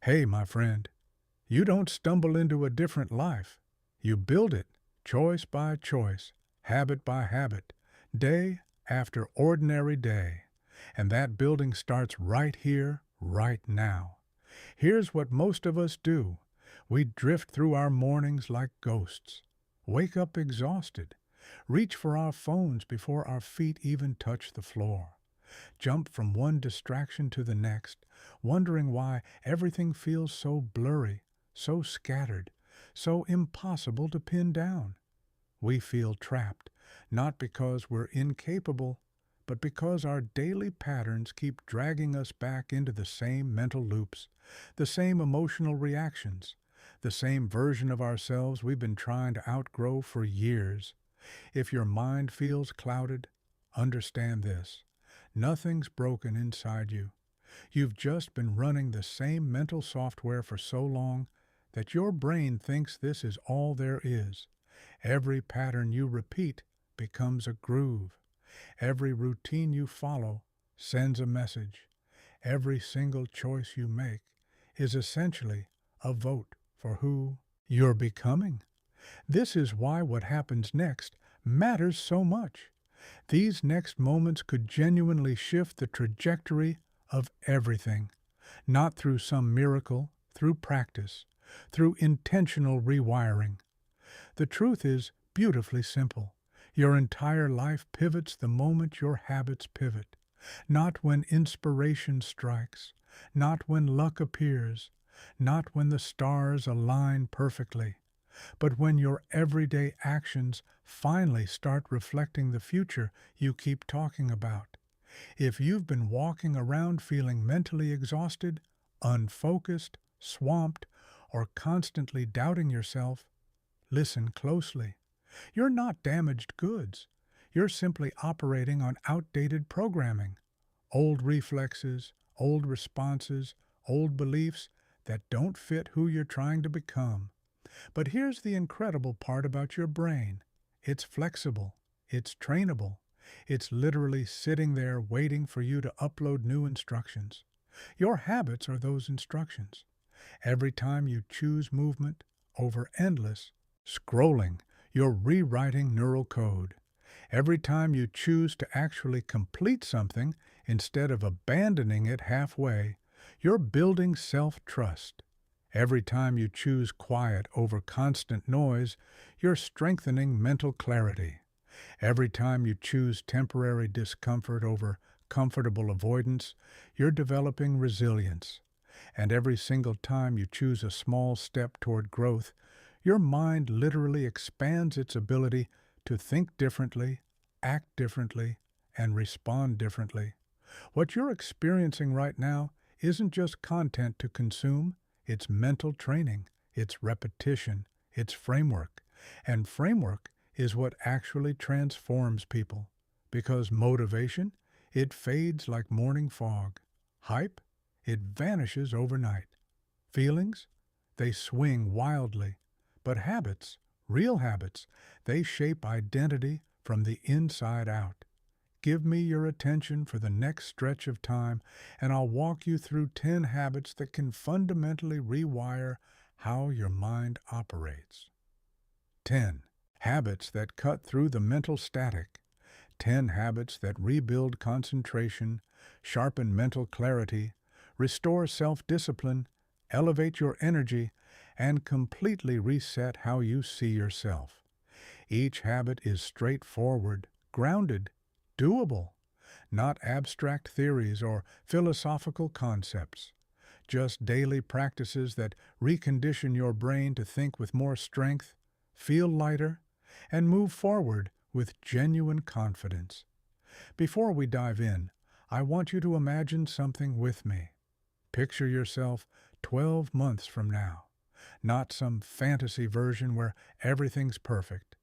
Hey, my friend, you don't stumble into a different life. You build it, choice by choice, habit by habit, day after ordinary day. And that building starts right here, right now. Here's what most of us do. We drift through our mornings like ghosts, wake up exhausted, reach for our phones before our feet even touch the floor, jump from one distraction to the next, wondering why everything feels so blurry, so scattered, so impossible to pin down. We feel trapped, not because we're incapable, but because our daily patterns keep dragging us back into the same mental loops, the same emotional reactions, the same version of ourselves we've been trying to outgrow for years. If your mind feels clouded, understand this. Nothing's broken inside you. You've just been running the same mental software for so long that your brain thinks this is all there is. Every pattern you repeat becomes a groove. Every routine you follow sends a message. Every single choice you make is essentially a vote for who you're becoming. This is why what happens next matters so much. These next moments could genuinely shift the trajectory of everything, not through some miracle, through practice, through intentional rewiring. The truth is beautifully simple. Your entire life pivots the moment your habits pivot, not when inspiration strikes, not when luck appears, not when the stars align perfectly, but when your everyday actions finally start reflecting the future you keep talking about. If you've been walking around feeling mentally exhausted, unfocused, swamped, or constantly doubting yourself, listen closely. You're not damaged goods. You're simply operating on outdated programming, old reflexes, old responses, old beliefs that don't fit who you're trying to become. But here's the incredible part about your brain. It's flexible. It's trainable. It's literally sitting there waiting for you to upload new instructions. Your habits are those instructions. Every time you choose movement over endless scrolling, you're rewriting neural code. Every time you choose to actually complete something instead of abandoning it halfway, you're building self-trust. Every time you choose quiet over constant noise, you're strengthening mental clarity. Every time you choose temporary discomfort over comfortable avoidance, you're developing resilience. And every single time you choose a small step toward growth, your mind literally expands its ability to think differently, act differently, and respond differently. What you're experiencing right now isn't just content to consume, it's mental training, it's repetition, it's framework. And framework is what actually transforms people. Because motivation, it fades like morning fog. Hype, it vanishes overnight. Feelings, they swing wildly. But habits, real habits, they shape identity from the inside out. Give me your attention for the next stretch of time, and I'll walk you through 10 habits that can fundamentally rewire how your mind operates. 10 habits that cut through the mental static. 10 habits that rebuild concentration, sharpen mental clarity, restore self-discipline, elevate your energy, and completely reset how you see yourself. Each habit is straightforward, grounded, doable, not abstract theories or philosophical concepts, just daily practices that recondition your brain to think with more strength, feel lighter, and move forward with genuine confidence. Before we dive in, I want you to imagine something with me. Picture yourself 12 months from now. Not some fantasy version where everything's perfect,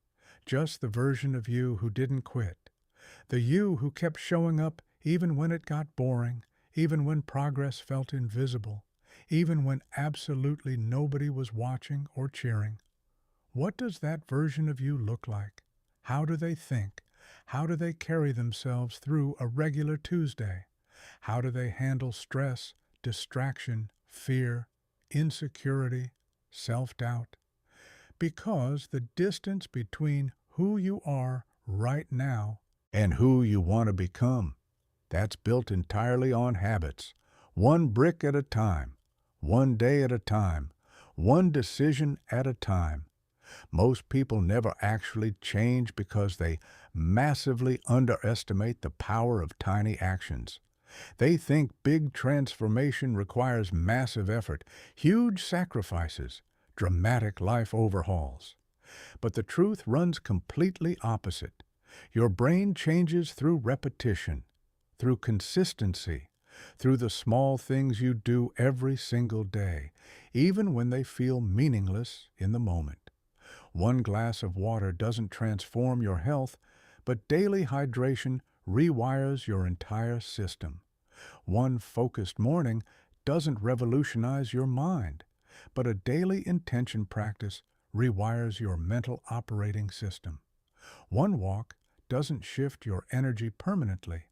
just the version of you who didn't quit. The you who kept showing up even when it got boring, even when progress felt invisible, even when absolutely nobody was watching or cheering. What does that version of you look like? How do they think? How do they carry themselves through a regular Tuesday? How do they handle stress, distraction, fear, insecurity, self-doubt, because the distance between who you are right now and who you want to become, that's built entirely on habits, one brick at a time, one day at a time, one decision at a time. Most people never actually change because they massively underestimate the power of tiny actions. They think big transformation requires massive effort, huge sacrifices, dramatic life overhauls. But the truth runs completely opposite. Your brain changes through repetition, through consistency, through the small things you do every single day, even when they feel meaningless in the moment. One glass of water doesn't transform your health, but daily hydration rewires your entire system. One focused morning doesn't revolutionize your mind, but a daily intention practice rewires your mental operating system. One walk doesn't shift your energy permanently,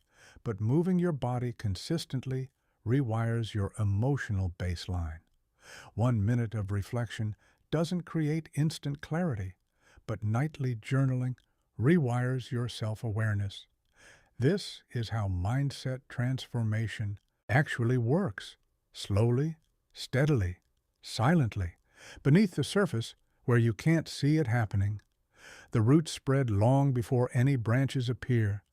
but moving your body consistently rewires your emotional baseline. 1 minute of reflection doesn't create instant clarity, but nightly journaling rewires your self-awareness. This is how mindset transformation actually works, slowly, steadily, silently, beneath the surface where you can't see it happening. The roots spread long before any branches appear.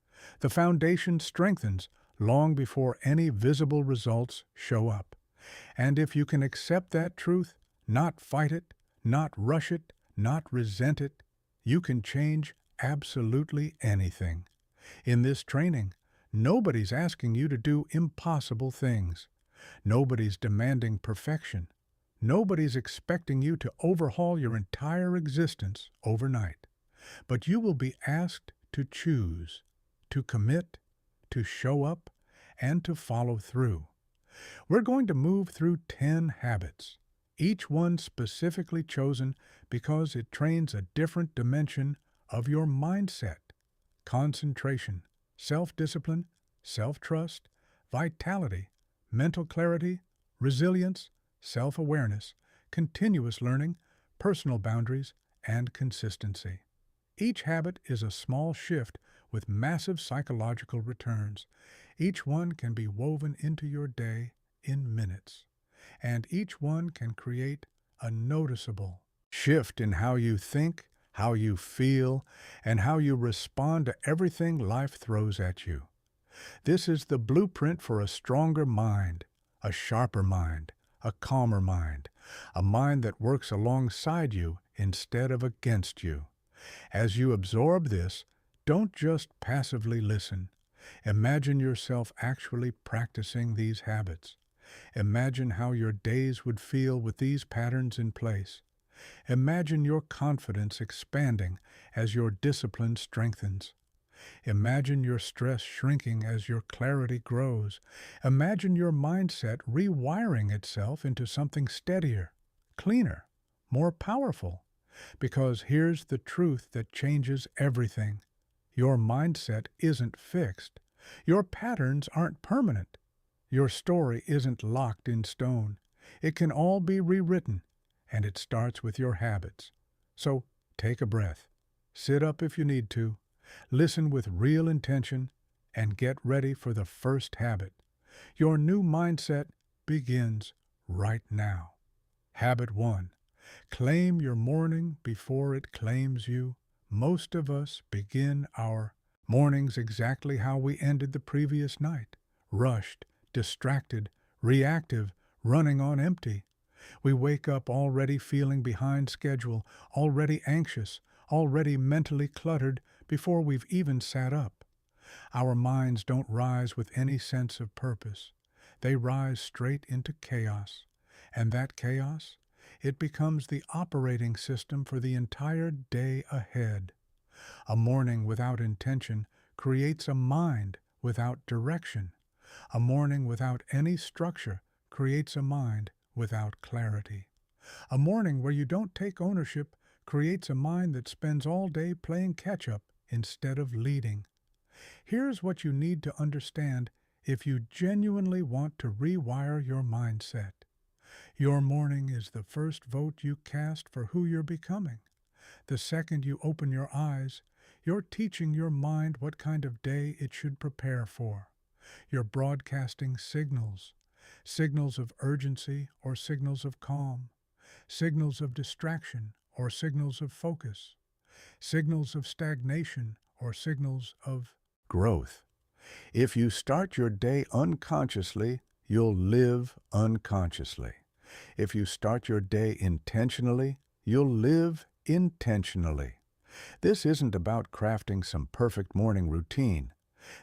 The foundation strengthens long before any visible results show up. And if you can accept that truth, not fight it, not rush it, not resent it, you can change absolutely anything. In this training, nobody's asking you to do impossible things. Nobody's demanding perfection. Nobody's expecting you to overhaul your entire existence overnight. But you will be asked to choose, to commit, to show up, and to follow through. We're going to move through 10 habits, each one specifically chosen because it trains a different dimension of your mindset: concentration, self-discipline, self-trust, vitality, mental clarity, resilience, self-awareness, continuous learning, personal boundaries, and consistency. Each habit is a small shift with massive psychological returns. Each one can be woven into your day in minutes, and each one can create a noticeable shift in how you think, how you feel, and how you respond to everything life throws at you. This is the blueprint for a stronger mind, a sharper mind, a calmer mind, a mind that works alongside you instead of against you. As you absorb this, don't just passively listen. Imagine yourself actually practicing these habits. Imagine how your days would feel with these patterns in place. Imagine your confidence expanding as your discipline strengthens. Imagine your stress shrinking as your clarity grows. Imagine your mindset rewiring itself into something steadier, cleaner, more powerful. Because here's the truth that changes everything. Your mindset isn't fixed. Your patterns aren't permanent. Your story isn't locked in stone. It can all be rewritten, and it starts with your habits. So take a breath. Sit up if you need to. Listen with real intention, and get ready for the first habit. Your new mindset begins right now. Habit 1. Claim your morning before it claims you. Most of us begin our mornings exactly how we ended the previous night: rushed, distracted, reactive, running on empty. We wake up already feeling behind schedule, already anxious, already mentally cluttered before we've even sat up. Our minds don't rise with any sense of purpose. They rise straight into chaos. And that chaos, it becomes the operating system for the entire day ahead. A morning without intention creates a mind without direction. A morning without any structure creates a mind without clarity. A morning where you don't take ownership creates a mind that spends all day playing catch-up instead of leading. Here's what you need to understand if you genuinely want to rewire your mindset. Your morning is the first vote you cast for who you're becoming. The second you open your eyes, you're teaching your mind what kind of day it should prepare for. You're broadcasting signals, signals of urgency or signals of calm, signals of distraction or signals of focus, signals of stagnation or signals of growth. If you start your day unconsciously, you'll live unconsciously. If you start your day intentionally, you'll live intentionally. This isn't about crafting some perfect morning routine.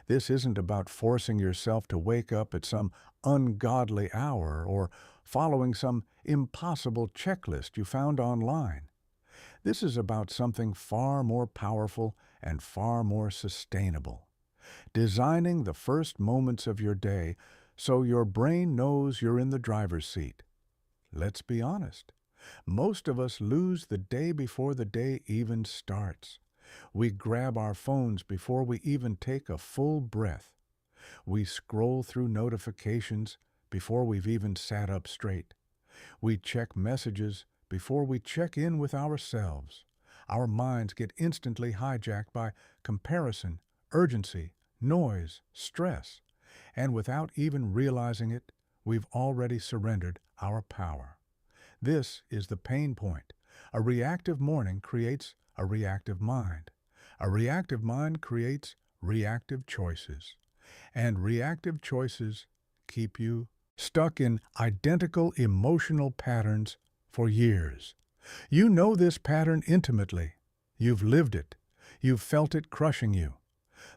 This isn't about forcing yourself to wake up at some ungodly hour or following some impossible checklist you found online. This is about something far more powerful and far more sustainable. Designing the first moments of your day so your brain knows you're in the driver's seat. Let's be honest. Most of us lose the day before the day even starts. We grab our phones before we even take a full breath. We scroll through notifications before we've even sat up straight. We check messages before we check in with ourselves. Our minds get instantly hijacked by comparison, urgency, noise, stress, and without even realizing it, we've already surrendered our power. This is the pain point. A reactive morning creates a reactive mind. A reactive mind creates reactive choices. And reactive choices keep you stuck in identical emotional patterns for years. You know this pattern intimately. You've lived it. You've felt it crushing you.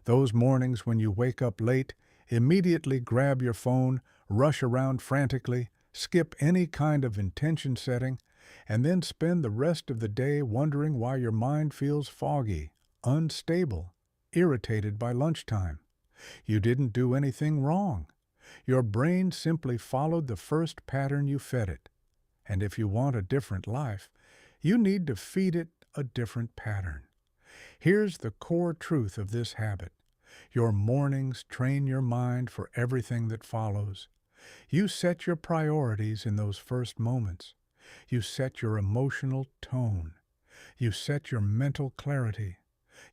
Those mornings when you wake up late, immediately grab your phone, rush around frantically, skip any kind of intention setting, and then spend the rest of the day wondering why your mind feels foggy, unstable, irritated by lunchtime. You didn't do anything wrong. Your brain simply followed the first pattern you fed it. And if you want a different life, you need to feed it a different pattern. Here's the core truth of this habit. Your mornings train your mind for everything that follows. You set your priorities in those first moments. You set your emotional tone. You set your mental clarity.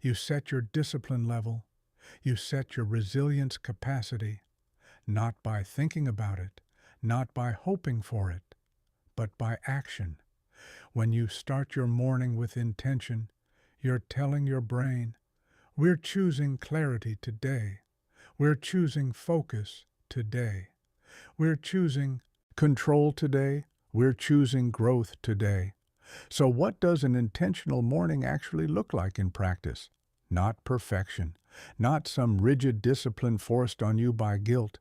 You set your discipline level. You set your resilience capacity, not by thinking about it, not by hoping for it, but by action. When you start your morning with intention, you're telling your brain, we're choosing clarity today. We're choosing focus today. We're choosing control today. We're choosing growth today. So what does an intentional morning actually look like in practice? Not perfection, not some rigid discipline forced on you by guilt,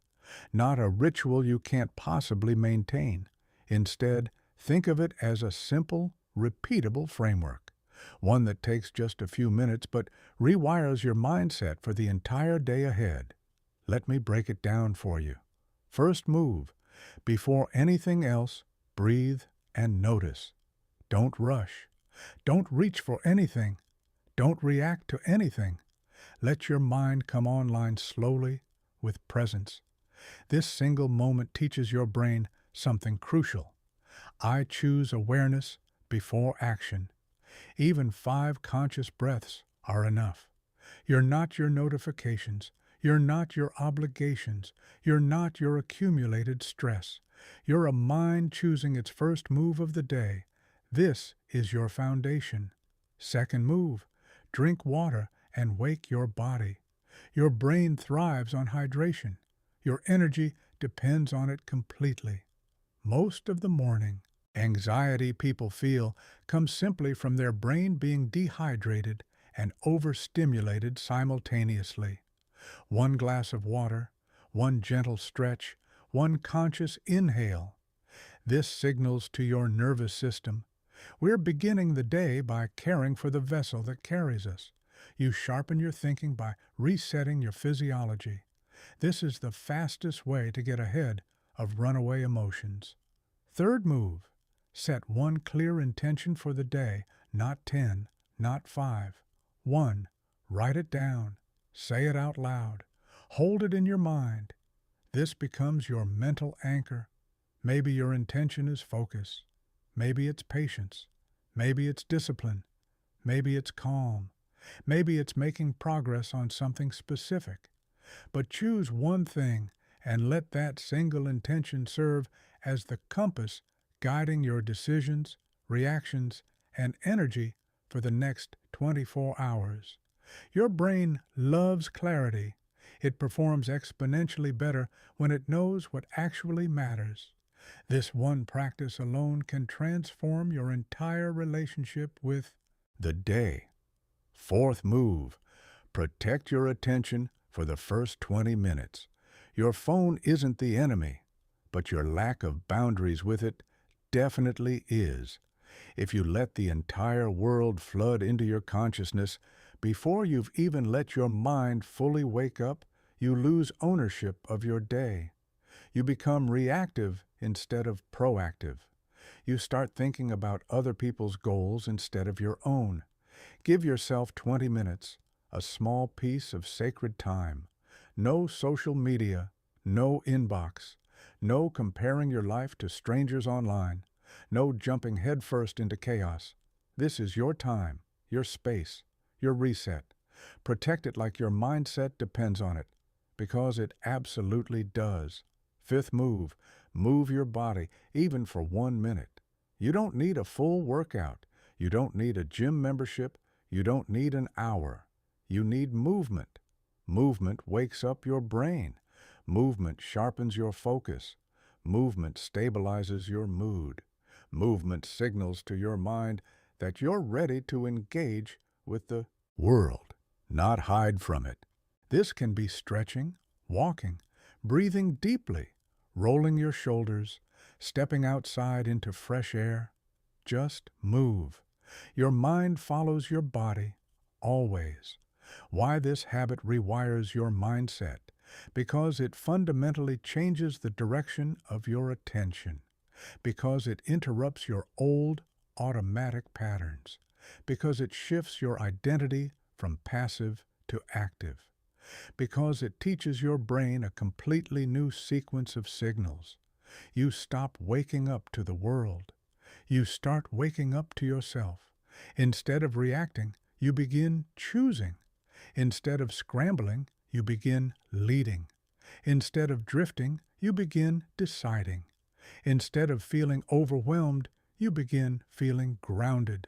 not a ritual you can't possibly maintain. Instead, think of it as a simple, repeatable framework, one that takes just a few minutes but rewires your mindset for the entire day ahead. Let me break it down for you. First move, before anything else, breathe and notice. Don't rush. Don't reach for anything. Don't react to anything. Let your mind come online slowly with presence. This single moment teaches your brain something crucial. I choose awareness before action. Even 5 conscious breaths are enough. You're not your notifications. You're not your obligations. You're not your accumulated stress. You're a mind choosing its first move of the day. This is your foundation. Second move, drink water and wake your body. Your brain thrives on hydration. Your energy depends on it completely. Most of the morning anxiety people feel comes simply from their brain being dehydrated and overstimulated simultaneously. One glass of water, one gentle stretch, one conscious inhale. This signals to your nervous system, we're beginning the day by caring for the vessel that carries us. You sharpen your thinking by resetting your physiology. This is the fastest way to get ahead of runaway emotions. Third move, set one clear intention for the day, not 10, not 5. 1. Write it down. Say it out loud. Hold it in your mind. This becomes your mental anchor. Maybe your intention is focus. Maybe it's patience. Maybe it's discipline. Maybe it's calm. Maybe it's making progress on something specific. But choose one thing and let that single intention serve as the compass guiding your decisions, reactions, and energy for the next 24 hours. Your brain loves clarity. It performs exponentially better when it knows what actually matters. This one practice alone can transform your entire relationship with the day. Fourth move, protect your attention for the first 20 minutes. Your phone isn't the enemy, but your lack of boundaries with it definitely is. If you let the entire world flood into your consciousness before you've even let your mind fully wake up, you lose ownership of your day. You become reactive instead of proactive. You start thinking about other people's goals instead of your own. Give yourself 20 minutes, a small piece of sacred time. No social media, no inbox, no comparing your life to strangers online, no jumping headfirst into chaos. This is your time, your space, your reset. Protect it like your mindset depends on it, because it absolutely does. Fifth move, move your body, even for 1 minute. You don't need a full workout. You don't need a gym membership. You don't need an hour. You need movement. Movement wakes up your brain. Movement sharpens your focus. Movement stabilizes your mood. Movement signals to your mind that you're ready to engage with the world, not hide from it. This can be stretching, walking, breathing deeply, rolling your shoulders, stepping outside into fresh air. Just move. Your mind follows your body, always. Why this habit rewires your mindset? Because it fundamentally changes the direction of your attention. Because it interrupts your old, automatic patterns. Because it shifts your identity from passive to active. Because it teaches your brain a completely new sequence of signals. You stop waking up to the world. You start waking up to yourself. Instead of reacting, you begin choosing. Instead of scrambling, you begin leading. Instead of drifting, you begin deciding. Instead of feeling overwhelmed, you begin feeling grounded.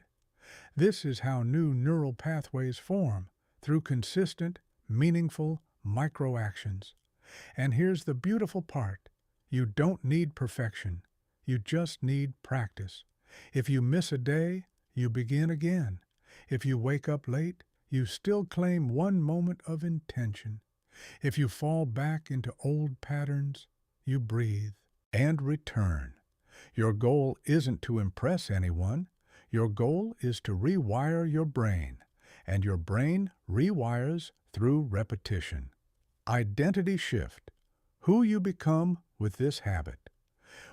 This is how new neural pathways form, through consistent, meaningful micro-actions. And here's the beautiful part. You don't need perfection. You just need practice. If you miss a day, you begin again. If you wake up late, you still claim one moment of intention. If you fall back into old patterns, you breathe and return. Your goal isn't to impress anyone. Your goal is to rewire your brain, and your brain rewires through repetition. Identity shift. Who you become with this habit.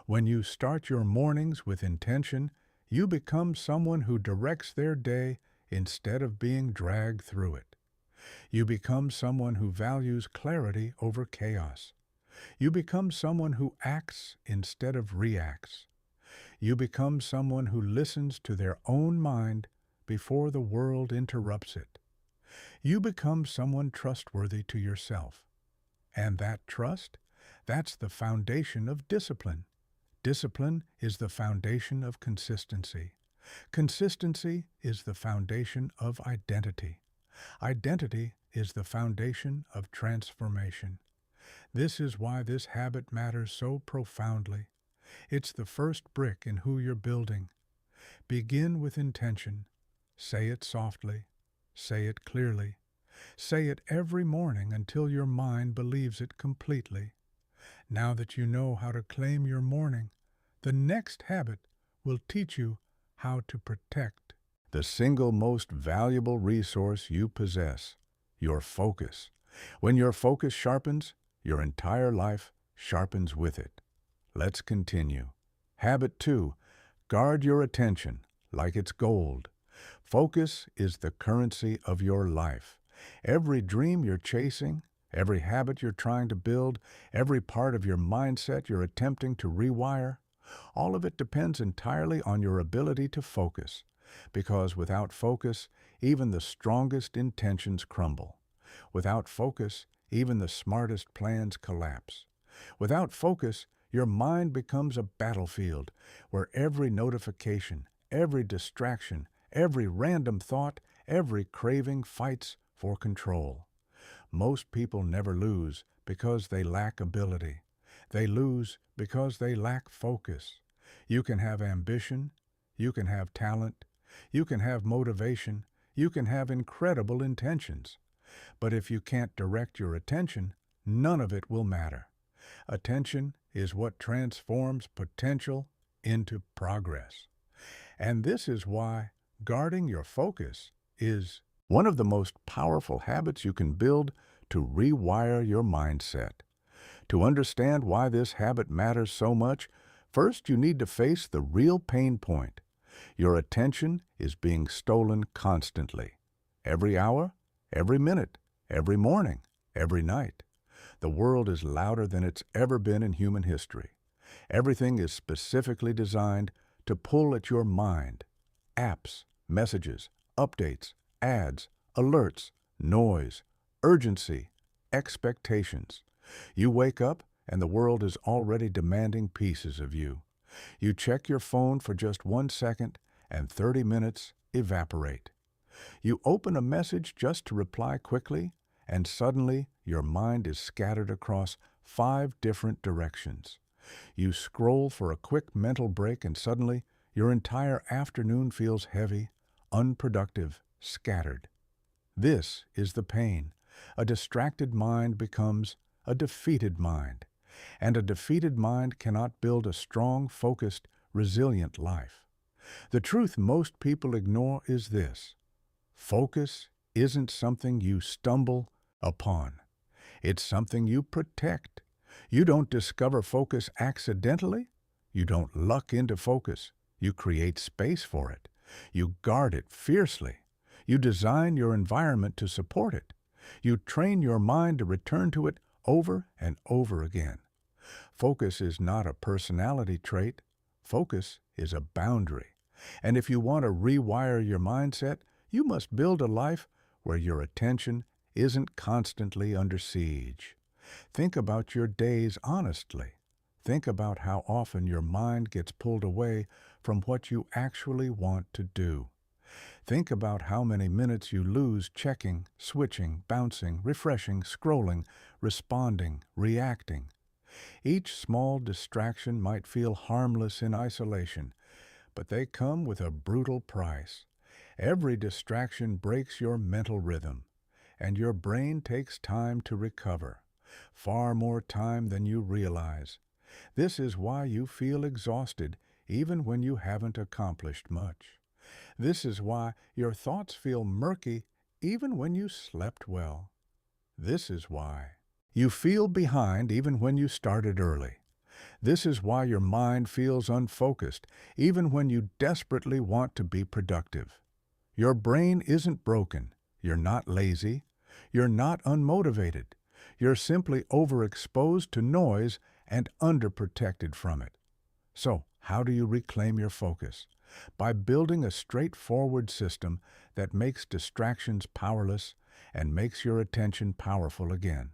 When you start your mornings with intention, you become someone who directs their day instead of being dragged through it. You become someone who values clarity over chaos. You become someone who acts instead of reacts. You become someone who listens to their own mind before the world interrupts it. You become someone trustworthy to yourself. And that trust, that's the foundation of discipline. Discipline is the foundation of consistency. Consistency is the foundation of identity. Identity is the foundation of transformation. This is why this habit matters so profoundly. It's the first brick in who you're building. Begin with intention. Say it softly. Say it clearly. Say it every morning until your mind believes it completely. Now that you know how to claim your morning, the next habit will teach you how to protect the single most valuable resource you possess, your focus. When your focus sharpens, your entire life sharpens with it. Let's continue. Habit 2. Guard your attention like it's gold. Focus is the currency of your life. Every dream you're chasing, every habit you're trying to build, every part of your mindset you're attempting to rewire, all of it depends entirely on your ability to focus, because without focus, even the strongest intentions crumble. Without focus, even the smartest plans collapse. Without focus, your mind becomes a battlefield where every notification, every distraction, every random thought, every craving fights for control. Most people never lose because they lack ability. They lose because they lack focus. You can have ambition, you can have talent, you can have motivation, you can have incredible intentions. But if you can't direct your attention, none of it will matter. Attention is what transforms potential into progress. And this is why guarding your focus is one of the most powerful habits you can build to rewire your mindset. To understand why this habit matters so much, first you need to face the real pain point. Your attention is being stolen constantly. Every hour, every minute, every morning, every night. The world is louder than it's ever been in human history. Everything is specifically designed to pull at your mind. Apps, messages, updates, ads, alerts, noise, urgency, expectations. You wake up and the world is already demanding pieces of you. You check your phone for just 1 second and 30 minutes evaporate. You open a message just to reply quickly and suddenly your mind is scattered across 5 different directions. You scroll for a quick mental break and suddenly your entire afternoon feels heavy, unproductive, scattered. This is the pain. A distracted mind becomes a defeated mind, and a defeated mind cannot build a strong, focused, resilient life. The truth most people ignore is this: focus isn't something you stumble upon. It's something you protect. You don't discover focus accidentally. You don't luck into focus. You create space for it. You guard it fiercely. You design your environment to support it. You train your mind to return to it over and over again. Focus is not a personality trait. Focus is a boundary. And if you want to rewire your mindset, you must build a life where your attention isn't constantly under siege. Think about your days honestly. Think about how often your mind gets pulled away from what you actually want to do. Think about how many minutes you lose checking, switching, bouncing, refreshing, scrolling, responding, reacting. Each small distraction might feel harmless in isolation, but they come with a brutal price. Every distraction breaks your mental rhythm, and your brain takes time to recover, far more time than you realize. This is why you feel exhausted even when you haven't accomplished much. This is why your thoughts feel murky even when you slept well. This is why you feel behind even when you started early. This is why your mind feels unfocused even when you desperately want to be productive. Your brain isn't broken. You're not lazy. You're not unmotivated. You're simply overexposed to noise and underprotected from it. So, how do you reclaim your focus? By building a straightforward system that makes distractions powerless and makes your attention powerful again.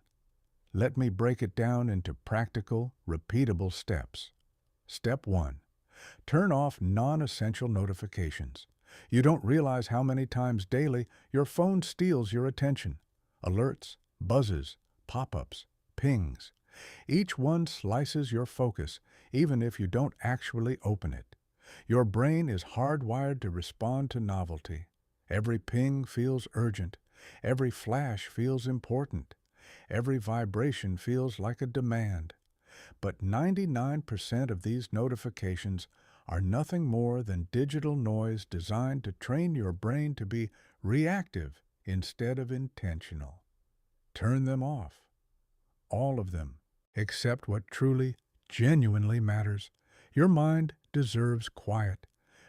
Let me break it down into practical, repeatable steps. Step 1. Turn off non-essential notifications. You don't realize how many times daily your phone steals your attention. Alerts, buzzes, pop-ups, pings. Each one slices your focus, even if you don't actually open it. Your brain is hardwired to respond to novelty. Every ping feels urgent. Every flash feels important. Every vibration feels like a demand. But 99% of these notifications are nothing more than digital noise designed to train your brain to be reactive instead of intentional. Turn them off. All of them, except what truly, genuinely matters. Your mind deserves quiet.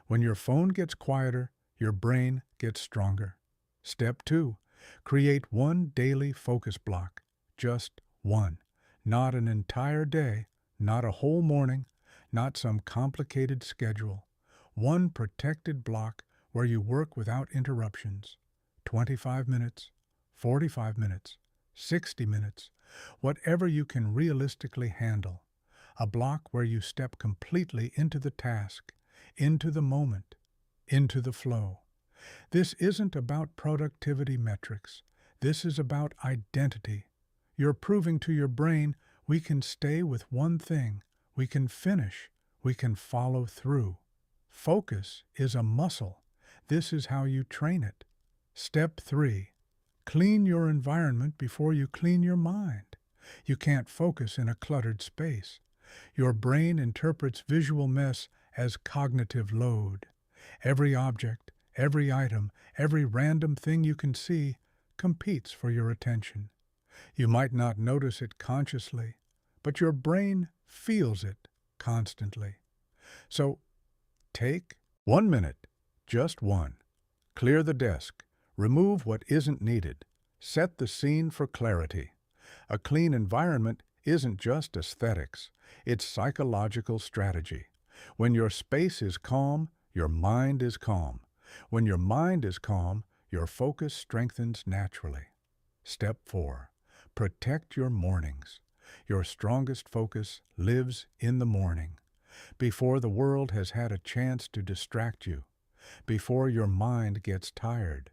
When your phone gets quieter, your brain gets stronger. Step 2. Create one daily focus block. Just one. Not an entire day, not a whole morning, not some complicated schedule. One protected block where you work without interruptions. 25 minutes, 45 minutes, 60 minutes, whatever you can realistically handle. A block where you step completely into the task, into the moment, into the flow. This isn't about productivity metrics. This is about identity. You're proving to your brain we can stay with one thing, we can finish, we can follow through. Focus is a muscle. This is how you train it. Step 3. Clean your environment before you clean your mind. You can't focus in a cluttered space. Your brain interprets visual mess as cognitive load. Every object, every item, every random thing you can see competes for your attention. You might not notice it consciously, but your brain feels it constantly. So take 1 minute, just one. Clear the desk. Remove what isn't needed. Set the scene for clarity. A clean environment isn't just aesthetics, it's psychological strategy. When your space is calm, your mind is calm. When your mind is calm, your focus strengthens naturally. Step 4. Protect your mornings. Your strongest focus lives in the morning. Before the world has had a chance to distract you. Before your mind gets tired.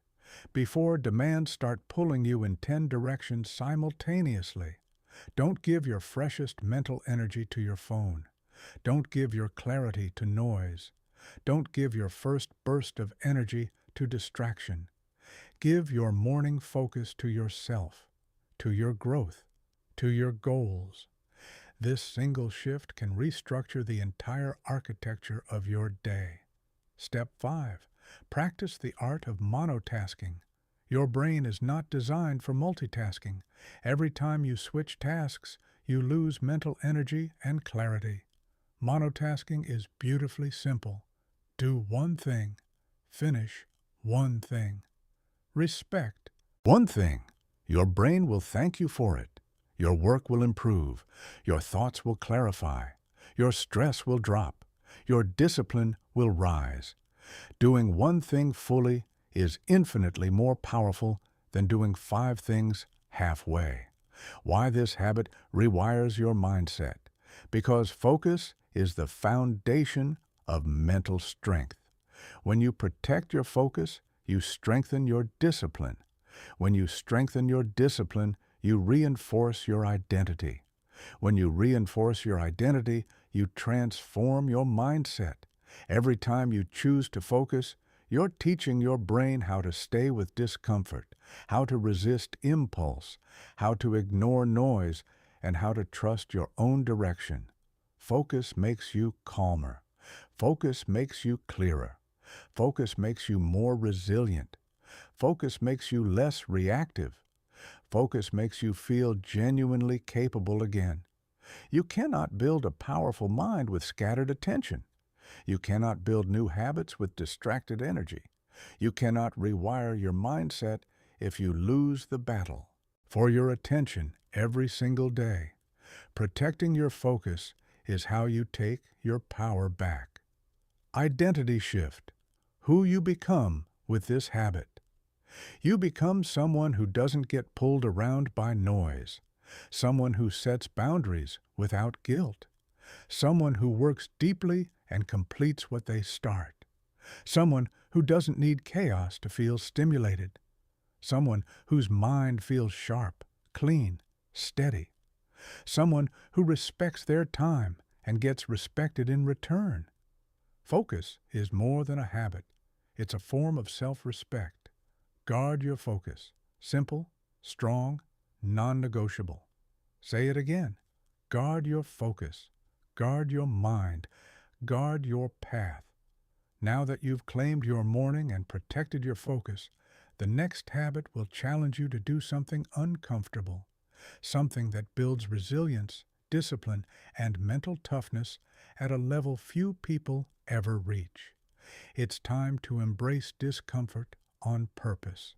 Before demands start pulling you in 10 directions simultaneously. Don't give your freshest mental energy to your phone. Don't give your clarity to noise. Don't give your first burst of energy to distraction. Give your morning focus to yourself, to your growth, to your goals. This single shift can restructure the entire architecture of your day. Step 5. Practice the art of monotasking. Your brain is not designed for multitasking. Every time you switch tasks, you lose mental energy and clarity. Monotasking is beautifully simple. Do one thing. Finish one thing. Respect one thing. Your brain will thank you for it. Your work will improve. Your thoughts will clarify. Your stress will drop. Your discipline will rise. Doing one thing fully is infinitely more powerful than doing 5 things halfway. Why this habit rewires your mindset? Because focus is the foundation of mental strength. When you protect your focus, you strengthen your discipline. When you strengthen your discipline, you reinforce your identity. When you reinforce your identity, you transform your mindset. Every time you choose to focus, you're teaching your brain how to stay with discomfort, how to resist impulse, how to ignore noise, and how to trust your own direction. Focus makes you calmer. Focus makes you clearer. Focus makes you more resilient. Focus makes you less reactive. Focus makes you feel genuinely capable again. You cannot build a powerful mind with scattered attention. You cannot build new habits with distracted energy. You cannot rewire your mindset if you lose the battle for your attention every single day. Protecting your focus is how you take your power back. Identity shift. Who you become with this habit. You become someone who doesn't get pulled around by noise, someone who sets boundaries without guilt, someone who works deeply and completes what they start, someone who doesn't need chaos to feel stimulated, someone whose mind feels sharp, clean, steady, someone who respects their time and gets respected in return. Focus is more than a habit. It's a form of self-respect. Guard your focus. Simple, strong, non-negotiable. Say it again. Guard your focus. Guard your mind. Guard your path. Now that you've claimed your morning and protected your focus, the next habit will challenge you to do something uncomfortable, something that builds resilience, discipline, and mental toughness at a level few people ever reach. It's time to embrace discomfort on purpose.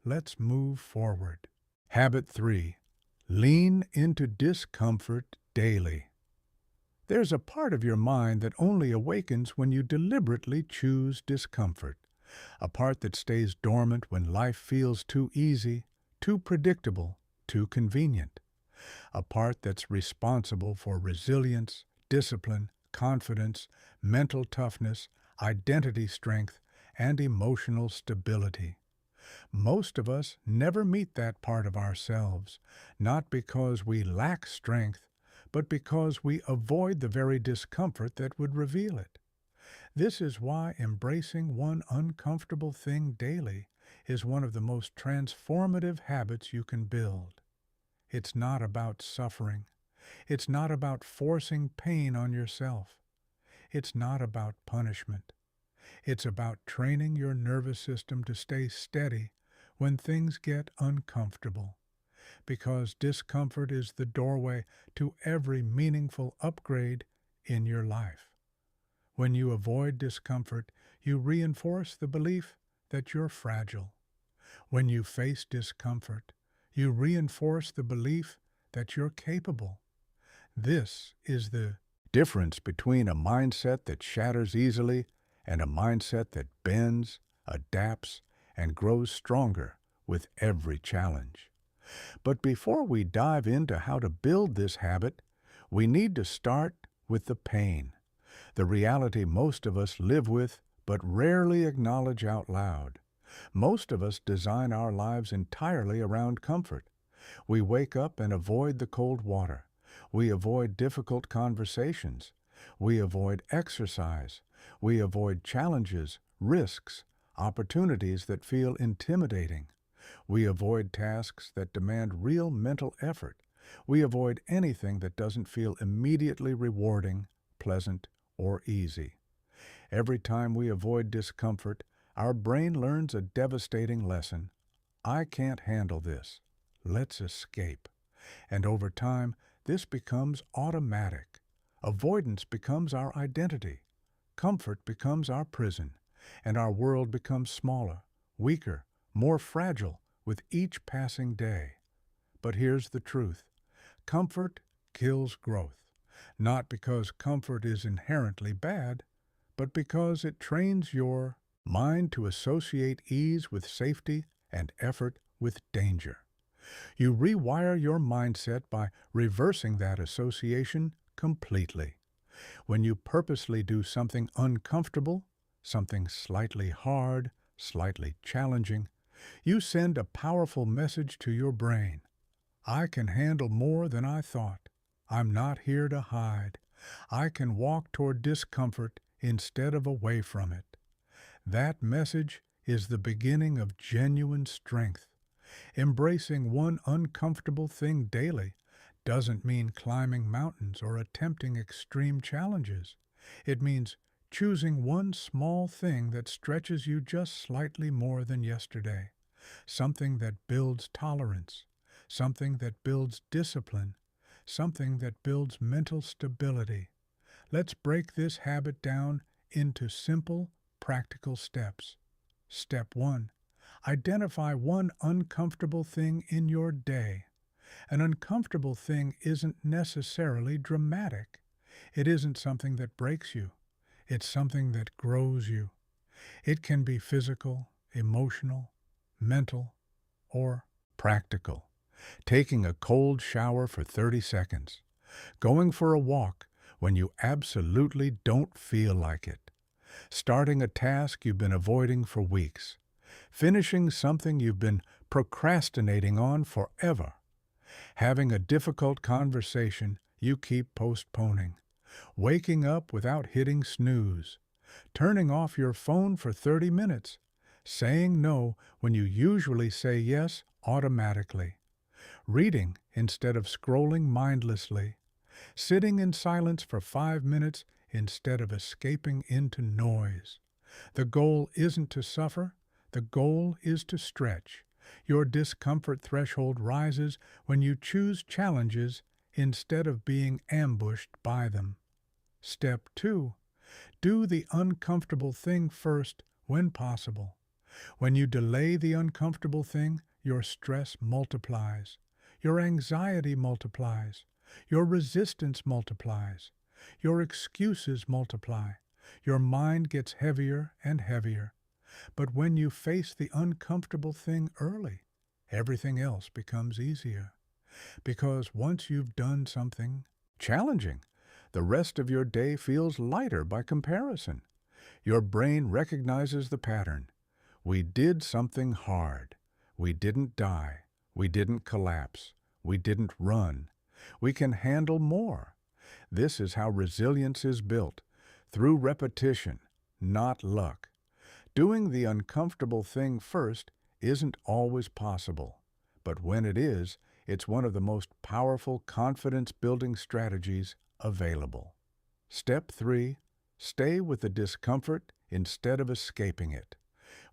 Let's move forward. Habit 3. Lean into discomfort daily. There's a part of your mind that only awakens when you deliberately choose discomfort, a part that stays dormant when life feels too easy, too predictable, too convenient, a part that's responsible for resilience, discipline, confidence, mental toughness, identity strength, and emotional stability. Most of us never meet that part of ourselves, not because we lack strength, but because we avoid the very discomfort that would reveal it. This is why embracing one uncomfortable thing daily is one of the most transformative habits you can build. It's not about suffering. It's not about forcing pain on yourself. It's not about punishment. It's about training your nervous system to stay steady when things get uncomfortable, because discomfort is the doorway to every meaningful upgrade in your life. When you avoid discomfort, you reinforce the belief that you're fragile. When you face discomfort, you reinforce the belief that you're capable. This is the difference between a mindset that shatters easily and a mindset that bends, adapts, and grows stronger with every challenge. But before we dive into how to build this habit, we need to start with the pain, the reality most of us live with but rarely acknowledge out loud. Most of us design our lives entirely around comfort. We wake up and avoid the cold water. We avoid difficult conversations. We avoid exercise. We avoid challenges, risks, opportunities that feel intimidating. We avoid tasks that demand real mental effort. We avoid anything that doesn't feel immediately rewarding, pleasant, or easy. Every time we avoid discomfort, our brain learns a devastating lesson. I can't handle this. Let's escape. And over time, this becomes automatic. Avoidance becomes our identity. Comfort becomes our prison, and our world becomes smaller, weaker, more fragile with each passing day. But here's the truth. Comfort kills growth, not because comfort is inherently bad, but because it trains your mind to associate ease with safety and effort with danger. You rewire your mindset by reversing that association completely. When you purposely do something uncomfortable, something slightly hard, slightly challenging, you send a powerful message to your brain. I can handle more than I thought. I'm not here to hide. I can walk toward discomfort instead of away from it. That message is the beginning of genuine strength. Embracing one uncomfortable thing daily doesn't mean climbing mountains or attempting extreme challenges. It means choosing one small thing that stretches you just slightly more than yesterday, something that builds tolerance, something that builds discipline, something that builds mental stability. Let's break this habit down into simple, practical steps. Step 1. Identify one uncomfortable thing in your day. An uncomfortable thing isn't necessarily dramatic. It isn't something that breaks you. It's something that grows you. It can be physical, emotional, mental, or practical. Taking a cold shower for 30 seconds. Going for a walk when you absolutely don't feel like it. Starting a task you've been avoiding for weeks. Finishing something you've been procrastinating on forever. Having a difficult conversation you keep postponing. Waking up without hitting snooze. Turning off your phone for 30 minutes. Saying no when you usually say yes automatically. Reading instead of scrolling mindlessly. Sitting in silence for 5 minutes instead of escaping into noise. The goal isn't to suffer. The goal is to stretch. Your discomfort threshold rises when you choose challenges instead of being ambushed by them. Step 2. Do the uncomfortable thing first when possible. When you delay the uncomfortable thing, your stress multiplies. your anxiety multiplies, your resistance multiplies, your excuses multiply, your mind gets heavier and heavier. But when you face the uncomfortable thing early, everything else becomes easier. Because once you've done something challenging, the rest of your day feels lighter by comparison. Your brain recognizes the pattern. We did something hard. We didn't die. We didn't collapse. We didn't run. We can handle more. This is how resilience is built, through repetition, not luck. Doing the uncomfortable thing first isn't always possible, but when it is, it's one of the most powerful confidence-building strategies available. Step 3. Stay with the discomfort instead of escaping it.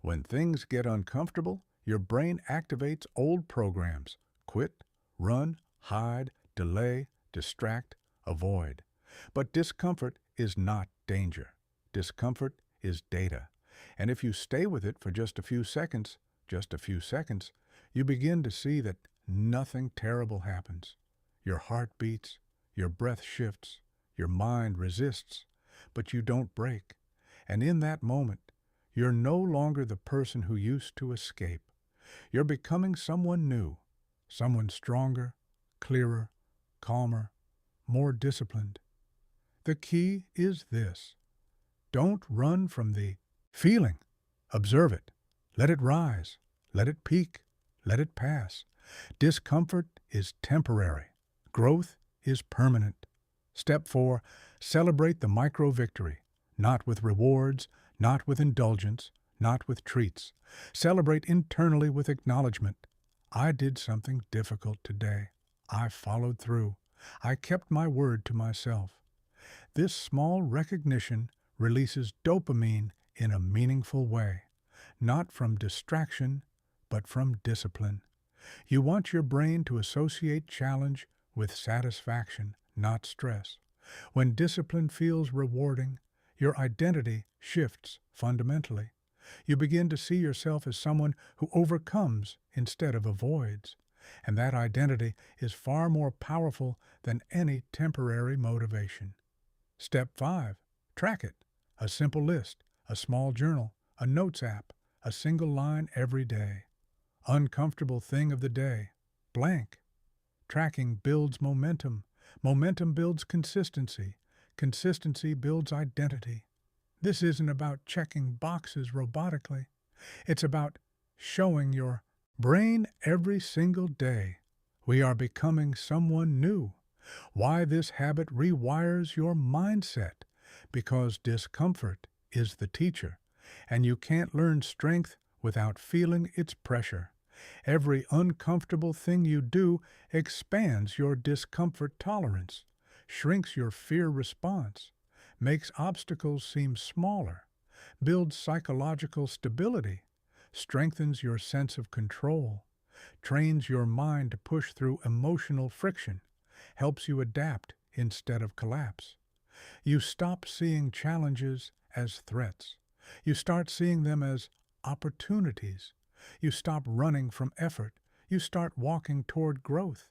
When things get uncomfortable, your brain activates old programs. Quit, run, hide, delay, distract, avoid. But discomfort is not danger. Discomfort is data. And if you stay with it for just a few seconds, you begin to see that nothing terrible happens. Your heart beats, your breath shifts, your mind resists, but you don't break. And in that moment, you're no longer the person who used to escape. You're becoming someone new, someone stronger, clearer, calmer, more disciplined. The key is this: don't run from the feeling. Observe it. Let it rise. Let it peak. Let it pass. Discomfort is temporary. Growth is permanent. Step 4. Celebrate the micro victory. Not with rewards, not with indulgence, not with treats. Celebrate internally with acknowledgement. I did something difficult today. I followed through. I kept my word to myself. This small recognition releases dopamine in a meaningful way, not from distraction, but from discipline. You want your brain to associate challenge with satisfaction, not stress. When discipline feels rewarding, your identity shifts fundamentally. You begin to see yourself as someone who overcomes instead of avoids. And that identity is far more powerful than any temporary motivation. Step 5. Track it. A simple list, a small journal, a notes app, a single line every day. Uncomfortable thing of the day. Blank. Tracking builds momentum. Momentum builds consistency. Consistency builds identity. This isn't about checking boxes robotically. It's about showing your brain every single day we are becoming someone new. Why this habit rewires your mindset. Because discomfort is the teacher, and you can't learn strength without feeling its pressure. Every uncomfortable thing you do expands your discomfort tolerance, shrinks your fear response, makes obstacles seem smaller, builds psychological stability, strengthens your sense of control, trains your mind to push through emotional friction, helps you adapt instead of collapse. You stop seeing challenges as threats. You start seeing them as opportunities. You stop running from effort. You start walking toward growth.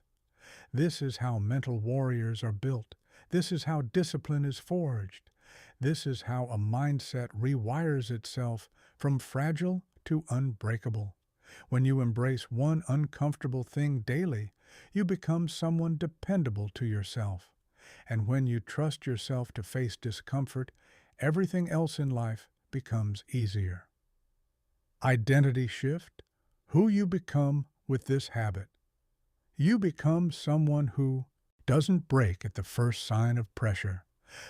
This is how mental warriors are built. This is how discipline is forged. This is how a mindset rewires itself from fragile to unbreakable. When you embrace one uncomfortable thing daily, you become someone dependable to yourself. And when you trust yourself to face discomfort, everything else in life becomes easier. Identity shift. Who you become with this habit. You become someone who doesn't break at the first sign of pressure,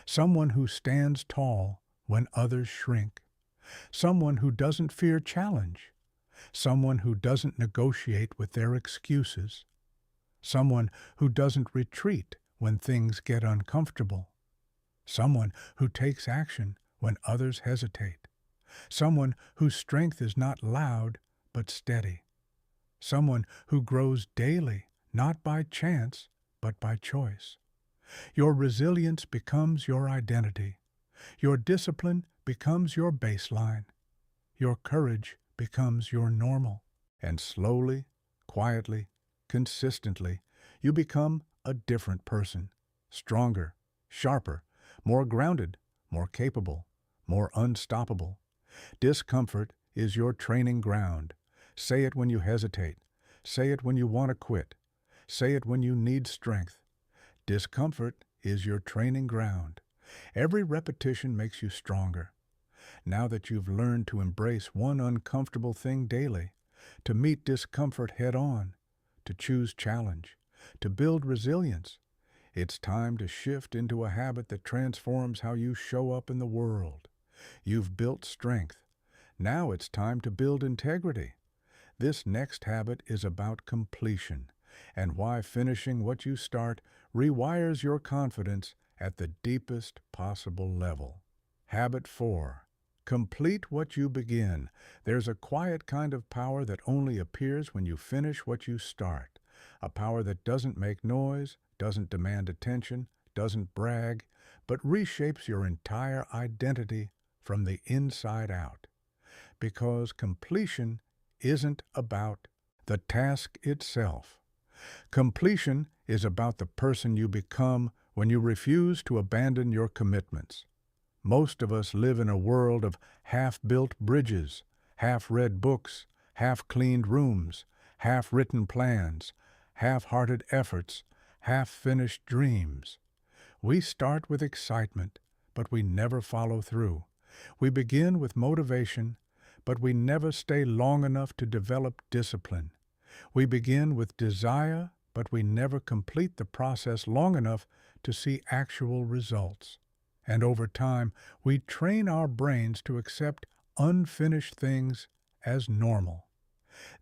someone who stands tall when others shrink, someone who doesn't fear challenge, someone who doesn't negotiate with their excuses, someone who doesn't retreat when things get uncomfortable, someone who takes action when others hesitate, someone whose strength is not loud but steady, someone who grows daily, not by chance, but by choice. Your resilience becomes your identity. Your discipline becomes your baseline. Your courage becomes your normal. And slowly, quietly, consistently, you become a different person, stronger, sharper, more grounded, more capable, more unstoppable. Discomfort is your training ground. Say it when you hesitate. Say it when you want to quit. Say it when you need strength. Discomfort is your training ground. Every repetition makes you stronger. Now that you've learned to embrace one uncomfortable thing daily, to meet discomfort head on, to choose challenge, to build resilience, it's time to shift into a habit that transforms how you show up in the world. You've built strength. Now it's time to build integrity. This next habit is about completion and why finishing what you start rewires your confidence at the deepest possible level. Habit 4. Complete what you begin. There's a quiet kind of power that only appears when you finish what you start. A power that doesn't make noise, doesn't demand attention, doesn't brag, but reshapes your entire identity from the inside out. Because completion isn't about the task itself. Completion is about the person you become when you refuse to abandon your commitments. Most of us live in a world of half-built bridges, half-read books, half-cleaned rooms, half-written plans, half-hearted efforts, half-finished dreams. We start with excitement, but we never follow through. We begin with motivation, but we never stay long enough to develop discipline. We begin with desire, but we never complete the process long enough to see actual results. And over time, we train our brains to accept unfinished things as normal.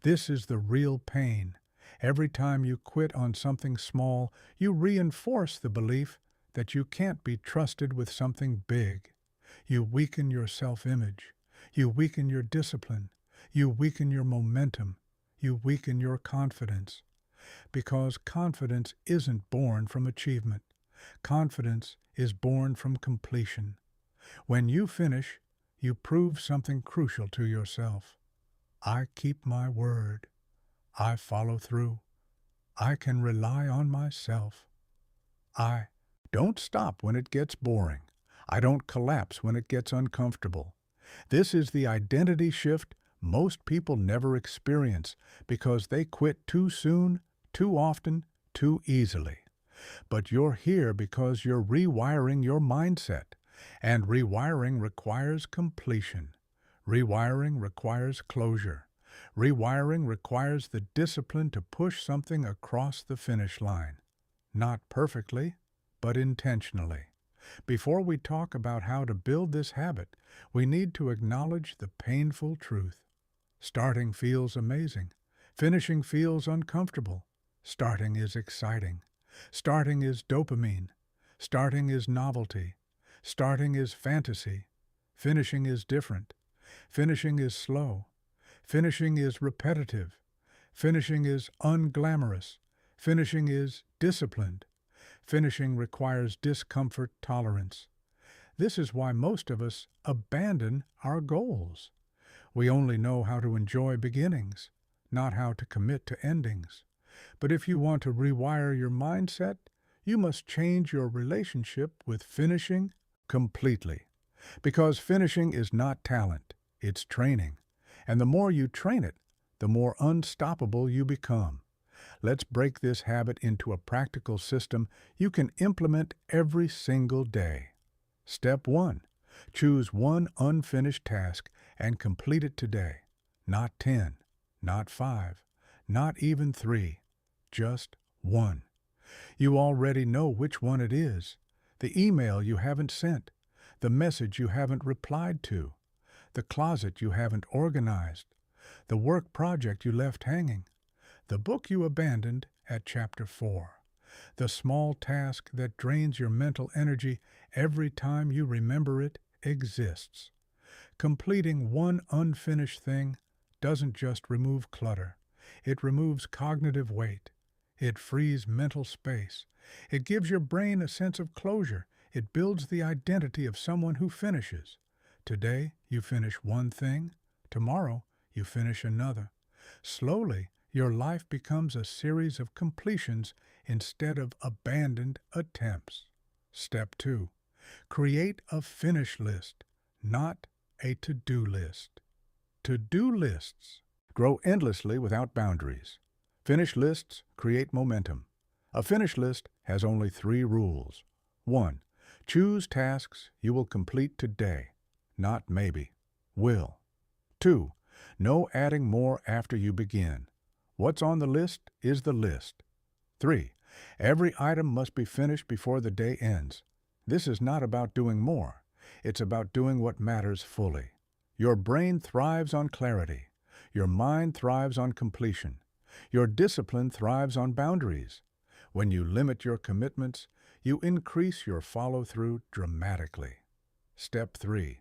This is the real pain. Every time you quit on something small, you reinforce the belief that you can't be trusted with something big. You weaken your self-image. You weaken your discipline. You weaken your momentum. You weaken your confidence. Because confidence isn't born from achievement. Confidence is born from completion. When you finish, you prove something crucial to yourself. I keep my word. I follow through. I can rely on myself. I don't stop when it gets boring. I don't collapse when it gets uncomfortable. This is the identity shift most people never experience because they quit too soon, too often, too easily. But you're here because you're rewiring your mindset, and rewiring requires completion. Rewiring requires closure. Rewiring requires the discipline to push something across the finish line. Not perfectly, but intentionally. Before we talk about how to build this habit, we need to acknowledge the painful truth. Starting feels amazing. Finishing feels uncomfortable. Starting is exciting. Starting is dopamine. Starting is novelty. Starting is fantasy. Finishing is different. Finishing is slow. Finishing is repetitive. Finishing is unglamorous. Finishing is disciplined. Finishing requires discomfort tolerance. This is why most of us abandon our goals. We only know how to enjoy beginnings, not how to commit to endings. But if you want to rewire your mindset, you must change your relationship with finishing completely. Because finishing is not talent, it's training. And the more you train it, the more unstoppable you become. Let's break this habit into a practical system you can implement every single day. Step 1. Choose one unfinished task and complete it today. Not 10, not 5, not even 3, just 1. You already know which one it is. The email you haven't sent, the message you haven't replied to, the closet you haven't organized, the work project you left hanging, the book you abandoned at chapter 4, the small task that drains your mental energy every time you remember it exists. Completing one unfinished thing doesn't just remove clutter. It removes cognitive weight. It frees mental space. It gives your brain a sense of closure. It builds the identity of someone who finishes. Today, you finish one thing. Tomorrow, you finish another. Slowly, Your life becomes a series of completions instead of abandoned attempts. Step 2. Create a finish list, not a to-do list. To-do lists grow endlessly without boundaries. Finish lists create momentum. A finish list has only 3 rules. 1. Choose tasks you will complete today, not maybe, will. 2. No adding more after you begin. What's on the list is the list. 3. Every item must be finished before the day ends. This is not about doing more. It's about doing what matters fully. Your brain thrives on clarity. Your mind thrives on completion. Your discipline thrives on boundaries. When you limit your commitments, you increase your follow-through dramatically. Step 3.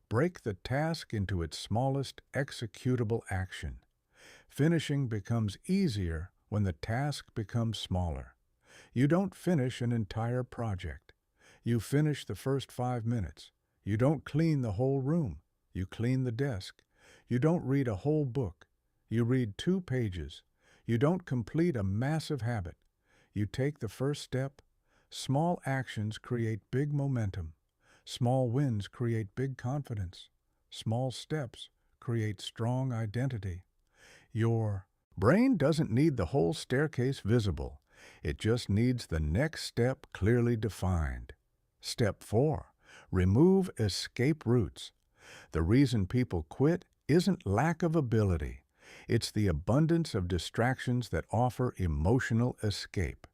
Break the task into its smallest executable action. Finishing becomes easier when the task becomes smaller. You don't finish an entire project. You finish the first 5 minutes. You don't clean the whole room. You clean the desk. You don't read a whole book. You read 2 pages. You don't complete a massive habit. You take the first step. Small actions create big momentum. Small wins create big confidence. Small steps create strong identity. Your brain doesn't need the whole staircase visible. It just needs the next step clearly defined. Step 4. Remove escape routes. The reason people quit isn't lack of ability. It's the abundance of distractions that offer emotional escape.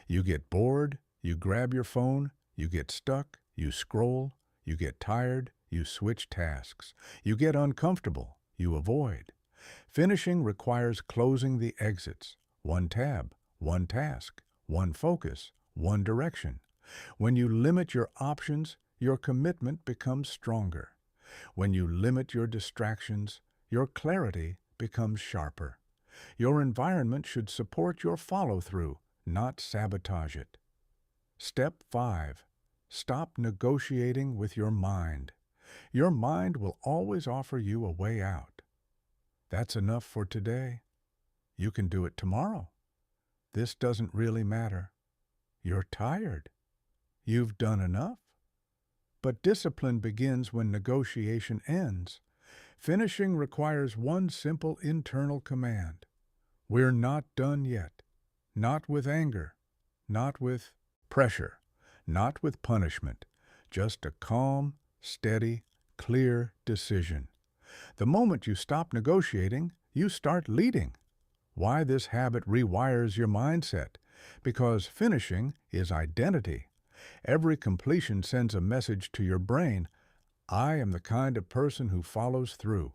You get bored, you grab your phone, you get stuck, you scroll, you get tired, you switch tasks. You get uncomfortable, you avoid. Finishing requires closing the exits. 1 tab, 1 task, 1 focus, 1 direction. When you limit your options, your commitment becomes stronger. When you limit your distractions, your clarity becomes sharper. Your environment should support your follow-through, not sabotage it. Step 5. Stop negotiating with your mind. Your mind will always offer you a way out. That's enough for today. You can do it tomorrow. This doesn't really matter. You're tired. You've done enough. But discipline begins when negotiation ends. Finishing requires one simple internal command. We're not done yet. Not with anger. Not with pressure. Not with punishment. Just a calm, steady, clear decision. The moment you stop negotiating, you start leading. Why this habit rewires your mindset? Because finishing is identity. Every completion sends a message to your brain. I am the kind of person who follows through.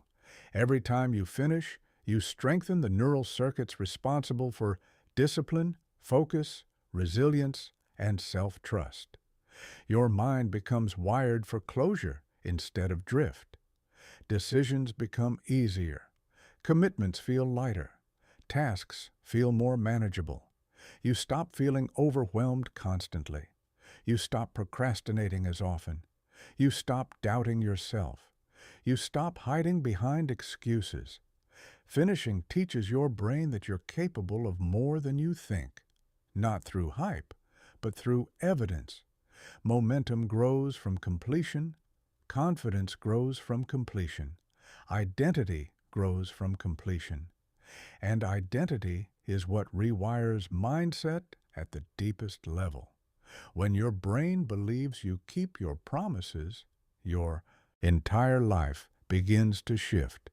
Every time you finish, you strengthen the neural circuits responsible for discipline, focus, resilience, and self-trust. Your mind becomes wired for closure instead of drift. Decisions become easier. Commitments feel lighter. Tasks feel more manageable. You stop feeling overwhelmed constantly. You stop procrastinating as often. You stop doubting yourself. You stop hiding behind excuses. Finishing teaches your brain that you're capable of more than you think. Not through hype, but through evidence. Momentum grows from completion. Confidence grows from completion. Identity grows from completion. And identity is what rewires mindset at the deepest level. When your brain believes you keep your promises, your entire life begins to shift.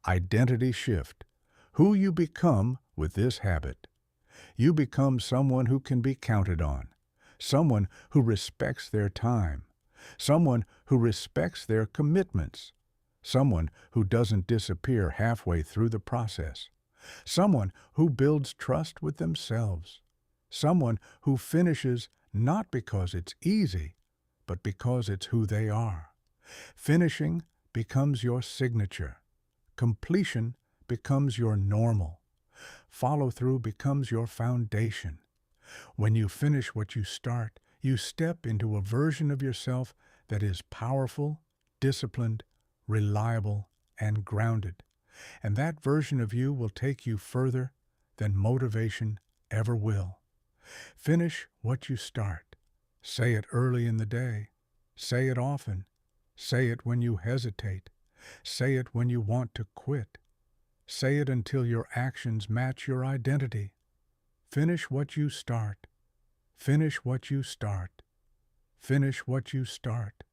Identity shift. Who you become with this habit. You become someone who can be counted on. Someone who respects their time. Someone who respects their commitments. Someone who doesn't disappear halfway through the process. Someone who builds trust with themselves. Someone who finishes not because it's easy, but because it's who they are. Finishing becomes your signature. Completion becomes your normal. Follow-through becomes your foundation. When you finish what you start, you step into a version of yourself that is powerful, disciplined, reliable, and grounded. And that version of you will take you further than motivation ever will. Finish what you start. Say it early in the day. Say it often. Say it when you hesitate. Say it when you want to quit. Say it until your actions match your identity. Finish what you start. Finish what you start. Finish what you start.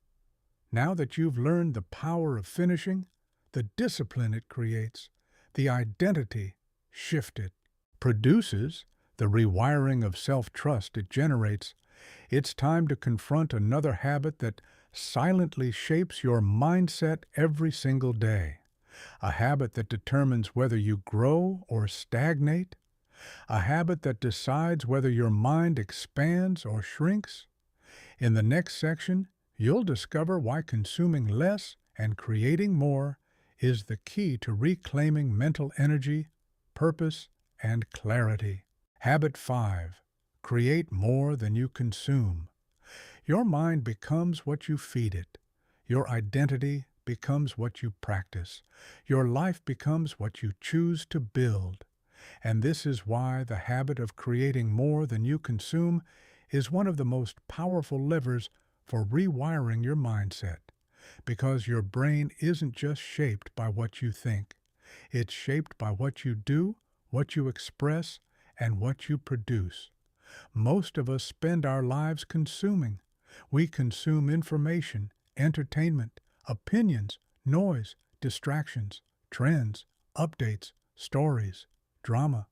Now that you've learned the power of finishing, the discipline it creates, the identity shift it produces, the rewiring of self-trust it generates, it's time to confront another habit that silently shapes your mindset every single day. A habit that determines whether you grow or stagnate. A habit that decides whether your mind expands or shrinks. In the next section, you'll discover why consuming less and creating more is the key to reclaiming mental energy, purpose, and clarity. Habit 5. Create more than you consume. Your mind becomes what you feed it. Your identity becomes what you practice. Your life becomes what you choose to build. And this is why the habit of creating more than you consume is one of the most powerful levers for rewiring your mindset. Because your brain isn't just shaped by what you think. It's shaped by what you do, what you express, and what you produce. Most of us spend our lives consuming. We consume information, entertainment, opinions, noise, distractions, trends, updates, stories, drama.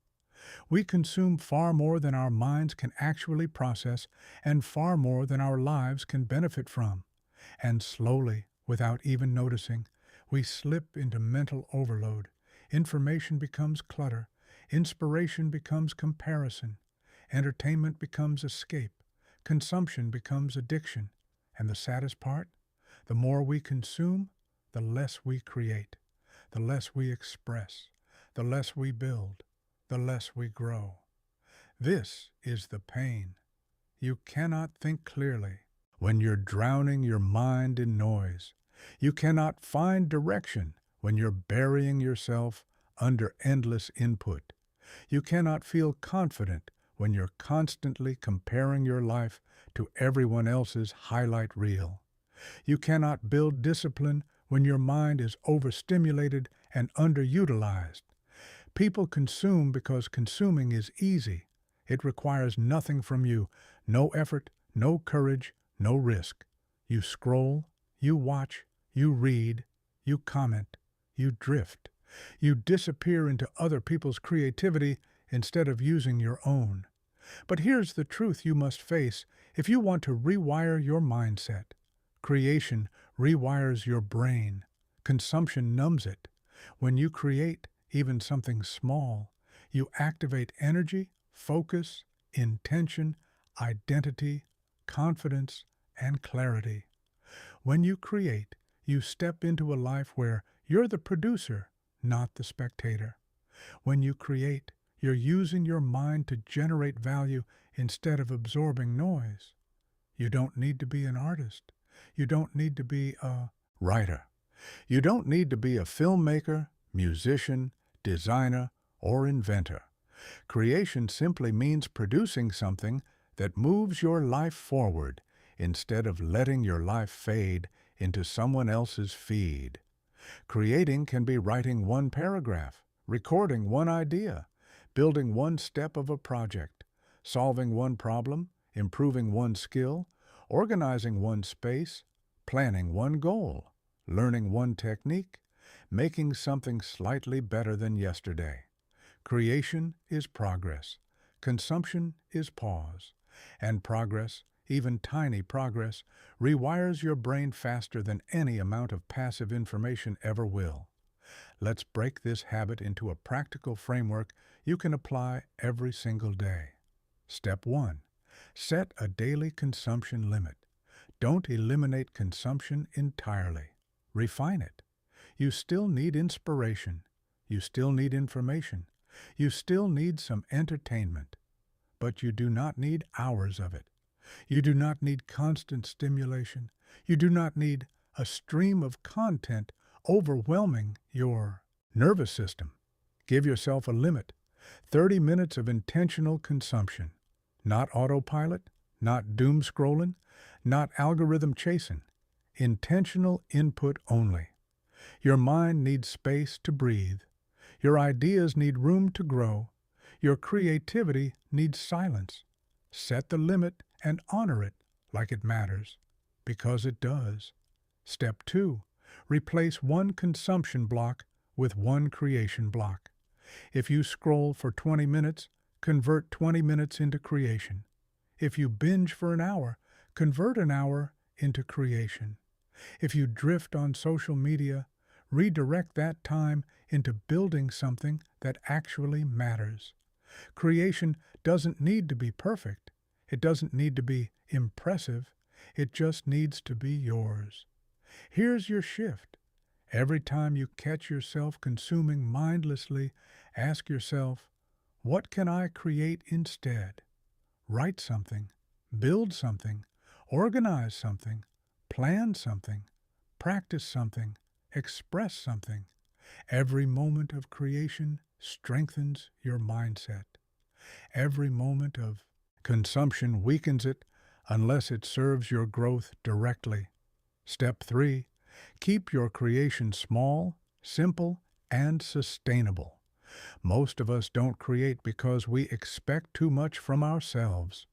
We consume far more than our minds can actually process and far more than our lives can benefit from. And slowly, without even noticing, we slip into mental overload. Information becomes clutter. Inspiration becomes comparison. Entertainment becomes escape. Consumption becomes addiction. And the saddest part? The more we consume, the less we create, the less we express, the less we build, the less we grow. This is the pain. You cannot think clearly when you're drowning your mind in noise. You cannot find direction when you're burying yourself under endless input. You cannot feel confident when you're constantly comparing your life to everyone else's highlight reel. You cannot build discipline when your mind is overstimulated and underutilized. People consume because consuming is easy. It requires nothing from you, no effort, no courage, no risk. You scroll, you watch, you read, you comment, you drift. You disappear into other people's creativity instead of using your own. But here's the truth you must face if you want to rewire your mindset. Creation rewires your brain. Consumption numbs it. When you create even something small, you activate energy, focus, intention, identity, confidence, and clarity. When you create, you step into a life where you're the producer, not the spectator. When you create, you're using your mind to generate value instead of absorbing noise. You don't need to be an artist. You don't need to be a writer. You don't need to be a filmmaker, musician, designer, or inventor. Creation simply means producing something that moves your life forward instead of letting your life fade into someone else's feed. Creating can be writing one paragraph, recording one idea, building one step of a project, solving one problem, improving one skill, organizing one space, planning one goal, learning one technique, making something slightly better than yesterday. Creation is progress. Consumption is pause. And progress, even tiny progress, rewires your brain faster than any amount of passive information ever will. Let's break this habit into a practical framework you can apply every single day. Step 1. Set a daily consumption limit. Don't eliminate consumption entirely. Refine it. You still need inspiration. You still need information. You still need some entertainment. But you do not need hours of it. You do not need constant stimulation. You do not need a stream of content overwhelming your nervous system. Give yourself a limit. 30 minutes of intentional consumption. Not autopilot, not doom scrolling, not algorithm chasing. Intentional input only. Your mind needs space to breathe. Your ideas need room to grow. Your creativity needs silence. Set the limit and honor it like it matters, because it does. Step 2. Replace one consumption block with one creation block. If you scroll for 20 minutes, convert 20 minutes into creation. If you binge for an hour, convert an hour into creation. If you drift on social media, redirect that time into building something that actually matters. Creation doesn't need to be perfect. It doesn't need to be impressive. It just needs to be yours. Here's your shift. Every time you catch yourself consuming mindlessly, ask yourself, what can I create instead? Write something, build something, organize something, plan something, practice something, express something. Every moment of creation strengthens your mindset. Every moment of consumption weakens it unless it serves your growth directly. Step 3. Keep your creation small, simple, and sustainable. Most of us don't create because we expect too much from ourselves.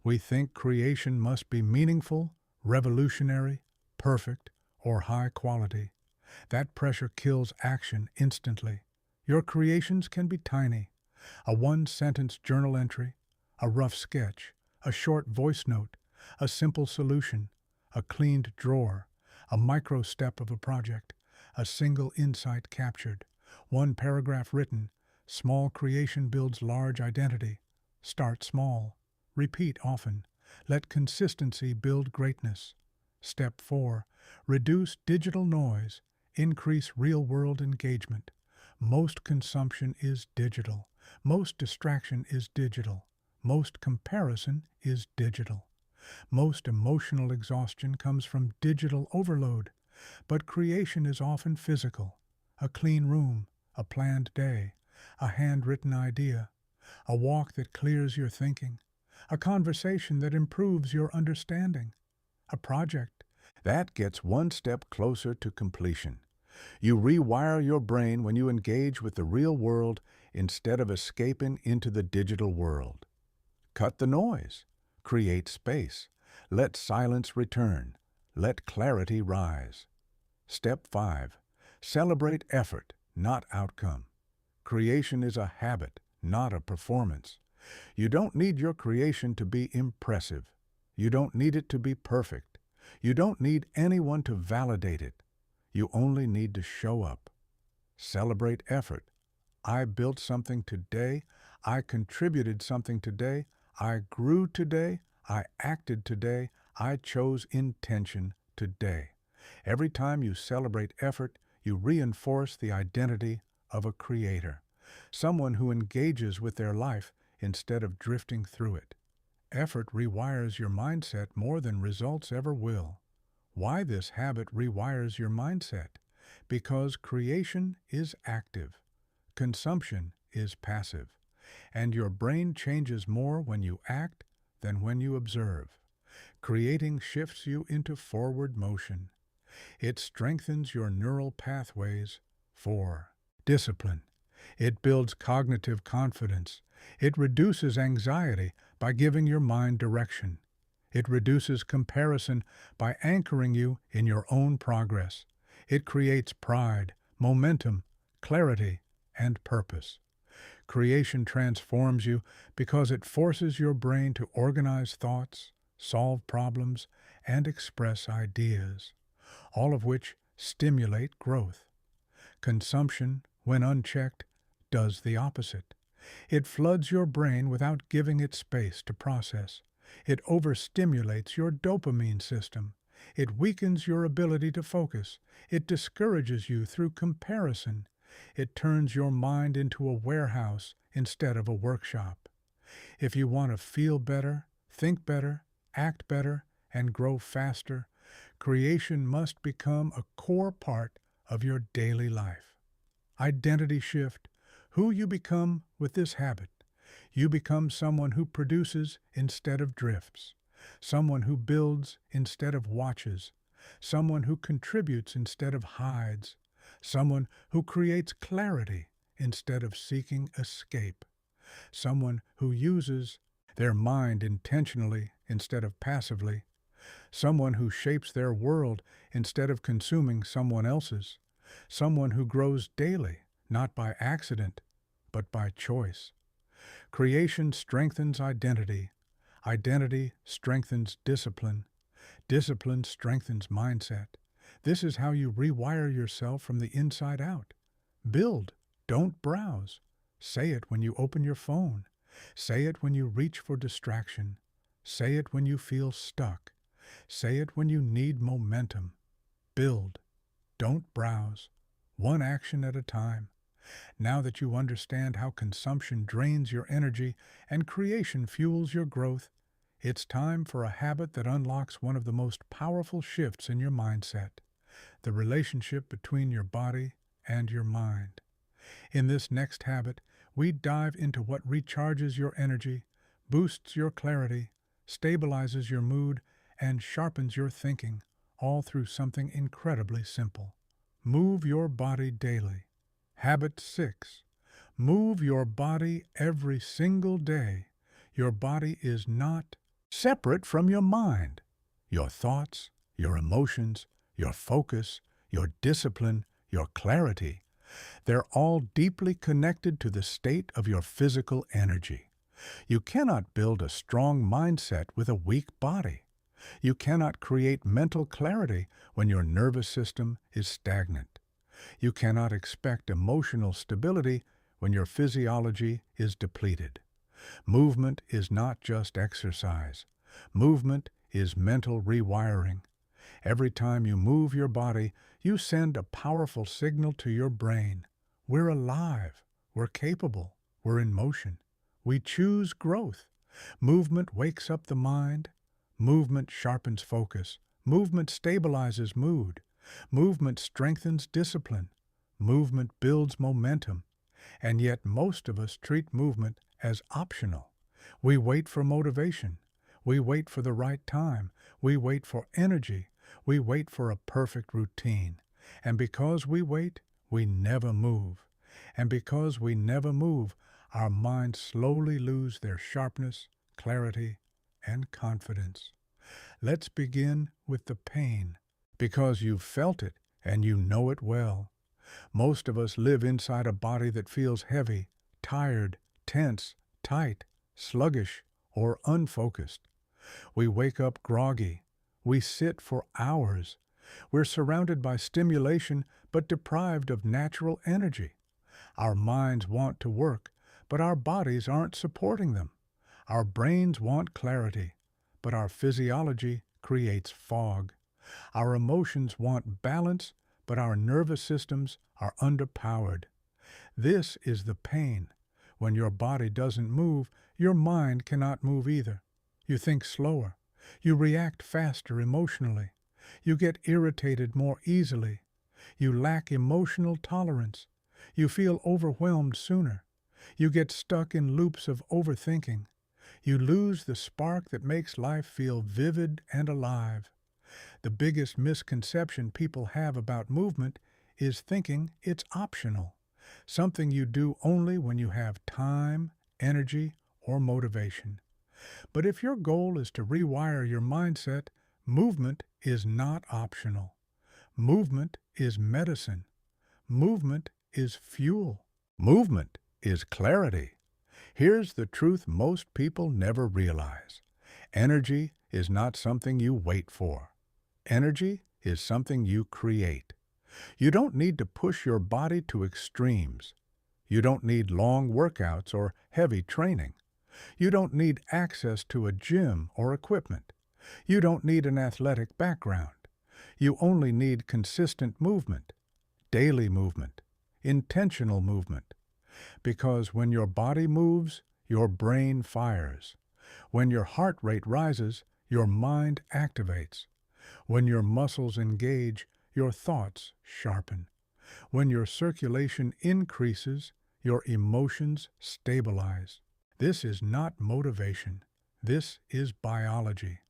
We think creation must be meaningful, revolutionary, perfect, or high quality. That pressure kills action instantly. Your creations can be tiny. A one-sentence journal entry, a rough sketch, a short voice note, a simple solution, a cleaned drawer, a micro step of a project, a single insight captured, one paragraph written. Small creation builds large identity. Start small. Repeat often. Let consistency build greatness. Step 4. Reduce digital noise. Increase real-world engagement. Most consumption is digital. Most distraction is digital. Most comparison is digital. Most emotional exhaustion comes from digital overload. But creation is often physical. A clean room, a planned day, a handwritten idea, a walk that clears your thinking, a conversation that improves your understanding, a project that gets one step closer to completion. You rewire your brain when you engage with the real world instead of escaping into the digital world. Cut the noise. Create space. Let silence return. Let clarity rise. Step 5. Celebrate effort, not outcome. Creation is a habit, not a performance. You don't need your creation to be impressive. You don't need it to be perfect. You don't need anyone to validate it. You only need to show up. Celebrate effort. I built something today. I contributed something today. I grew today. I acted today. I chose intention today. Every time you celebrate effort, you reinforce the identity of a creator, someone who engages with their life instead of drifting through it. Effort rewires your mindset more than results ever will. Why this habit rewires your mindset? Because creation is active, consumption is passive, and your brain changes more when you act than when you observe. Creating shifts you into forward motion. It strengthens your neural pathways for discipline. It builds cognitive confidence. It reduces anxiety by giving your mind direction. It reduces comparison by anchoring you in your own progress. It creates pride, momentum, clarity, and purpose. Creation transforms you because it forces your brain to organize thoughts, solve problems, and express ideas, all of which stimulate growth. Consumption, when unchecked, does the opposite. It floods your brain without giving it space to process. It overstimulates your dopamine system. It weakens your ability to focus. It discourages you through comparison. It turns your mind into a warehouse instead of a workshop. If you want to feel better, think better, act better, and grow faster, creation must become a core part of your daily life. Identity shift. Who you become with this habit. You become someone who produces instead of drifts, someone who builds instead of watches, someone who contributes instead of hides, someone who creates clarity instead of seeking escape, someone who uses their mind intentionally instead of passively, someone who shapes their world instead of consuming someone else's, someone who grows daily, not by accident, but by choice. Creation strengthens identity. Identity strengthens discipline. Discipline strengthens mindset. This is how you rewire yourself from the inside out. Build, don't browse. Say it when you open your phone. Say it when you reach for distraction. Say it when you feel stuck. Say it when you need momentum. Build, don't browse. One action at a time. Now that you understand how consumption drains your energy and creation fuels your growth, it's time for a habit that unlocks one of the most powerful shifts in your mindset, the relationship between your body and your mind. In this next habit, we dive into what recharges your energy, boosts your clarity, stabilizes your mood, and sharpens your thinking, all through something incredibly simple. Move your body daily. Habit 6. Move your body every single day. Your body is not separate from your mind. Your thoughts, your emotions, your focus, your discipline, your clarity, they're all deeply connected to the state of your physical energy. You cannot build a strong mindset with a weak body. You cannot create mental clarity when your nervous system is stagnant. You cannot expect emotional stability when your physiology is depleted. Movement is not just exercise. Movement is mental rewiring. Every time you move your body, you send a powerful signal to your brain. We're alive. We're capable. We're in motion. We choose growth. Movement wakes up the mind. Movement sharpens focus. Movement stabilizes mood. Movement strengthens discipline. Movement builds momentum. And yet most of us treat movement as optional. We wait for motivation. We wait for the right time. We wait for energy. We wait for a perfect routine. And because we wait, we never move. And because we never move, our minds slowly lose their sharpness, clarity, and confidence. Let's begin with the pain, because you've felt it and you know it well. Most of us live inside a body that feels heavy, tired, tense, tight, sluggish, or unfocused. We wake up groggy. We sit for hours. We're surrounded by stimulation but deprived of natural energy. Our minds want to work, but our bodies aren't supporting them. Our brains want clarity, but our physiology creates fog. Our emotions want balance, but our nervous systems are underpowered. This is the pain. When your body doesn't move, your mind cannot move either. You think slower. You react faster emotionally. You get irritated more easily. You lack emotional tolerance. You feel overwhelmed sooner. You get stuck in loops of overthinking. You lose the spark that makes life feel vivid and alive. The biggest misconception people have about movement is thinking it's optional, something you do only when you have time, energy, or motivation. But if your goal is to rewire your mindset, movement is not optional. Movement is medicine. Movement is fuel. Movement is clarity. Here's the truth most people never realize. Energy is not something you wait for. Energy is something you create. You don't need to push your body to extremes. You don't need long workouts or heavy training. You don't need access to a gym or equipment. You don't need an athletic background. You only need consistent movement, daily movement, intentional movement. Because when your body moves, your brain fires. When your heart rate rises, your mind activates. When your muscles engage, your thoughts sharpen. When your circulation increases, your emotions stabilize. This is not motivation. This is biology.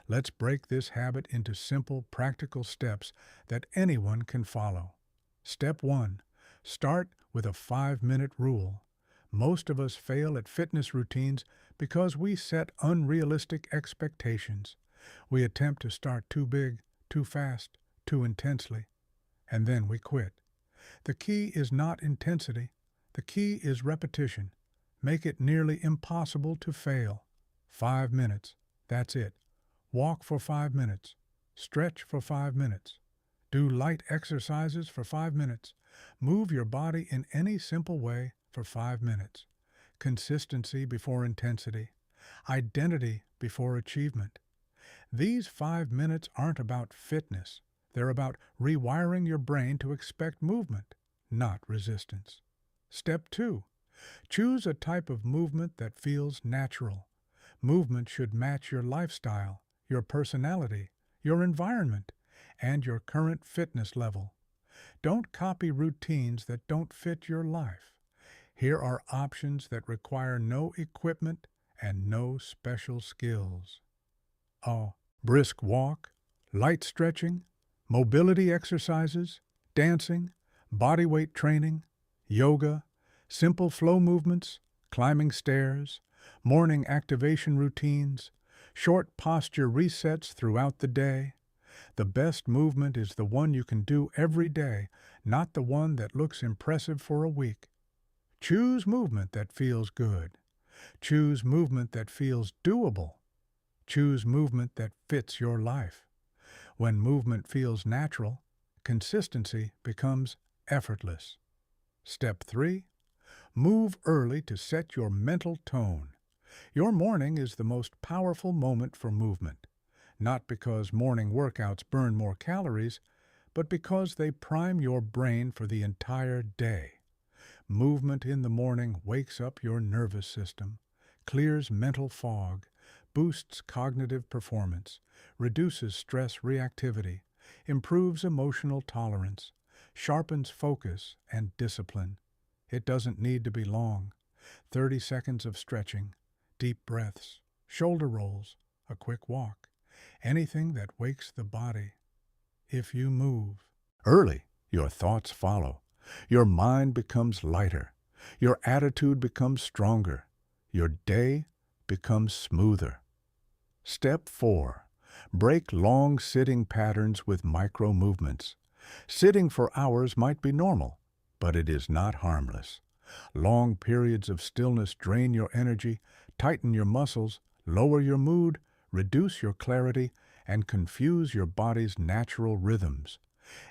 Let's break this habit into simple, practical steps that anyone can follow. Step 1. Start with a 5-minute rule. Most of us fail at fitness routines because we set unrealistic expectations. We attempt to start too big, too fast, too intensely, and then we quit. The key is not intensity. The key is repetition. Make it nearly impossible to fail. 5 minutes. That's it. Walk for 5 minutes. Stretch for 5 minutes. Do light exercises for 5 minutes. Move your body in any simple way for 5 minutes. Consistency before intensity. Identity before achievement. These 5 minutes aren't about fitness. They're about rewiring your brain to expect movement, not resistance. Step 2. Choose a type of movement that feels natural. Movement should match your lifestyle, your personality, your environment, and your current fitness level. Don't copy routines that don't fit your life. Here are options that require no equipment and no special skills. A brisk walk, light stretching, mobility exercises, dancing, bodyweight training, yoga, simple flow movements, climbing stairs, morning activation routines, short posture resets throughout the day. The best movement is the one you can do every day, not the one that looks impressive for a week. Choose movement that feels good. Choose movement that feels doable. Choose movement that fits your life. When movement feels natural, consistency becomes effortless. Step 3. Move early to set your mental tone. Your morning is the most powerful moment for movement, not because morning workouts burn more calories, but because they prime your brain for the entire day. Movement in the morning wakes up your nervous system, clears mental fog, boosts cognitive performance, reduces stress reactivity, improves emotional tolerance, sharpens focus and discipline. It doesn't need to be long. 30 seconds of stretching, deep breaths, shoulder rolls, a quick walk, anything that wakes the body. If you move early, your thoughts follow. Your mind becomes lighter. Your attitude becomes stronger. Your day becomes smoother. Step 4. Break long sitting patterns with micro movements. Sitting for hours might be normal, but it is not harmless. Long periods of stillness drain your energy, tighten your muscles, lower your mood, reduce your clarity, and confuse your body's natural rhythms.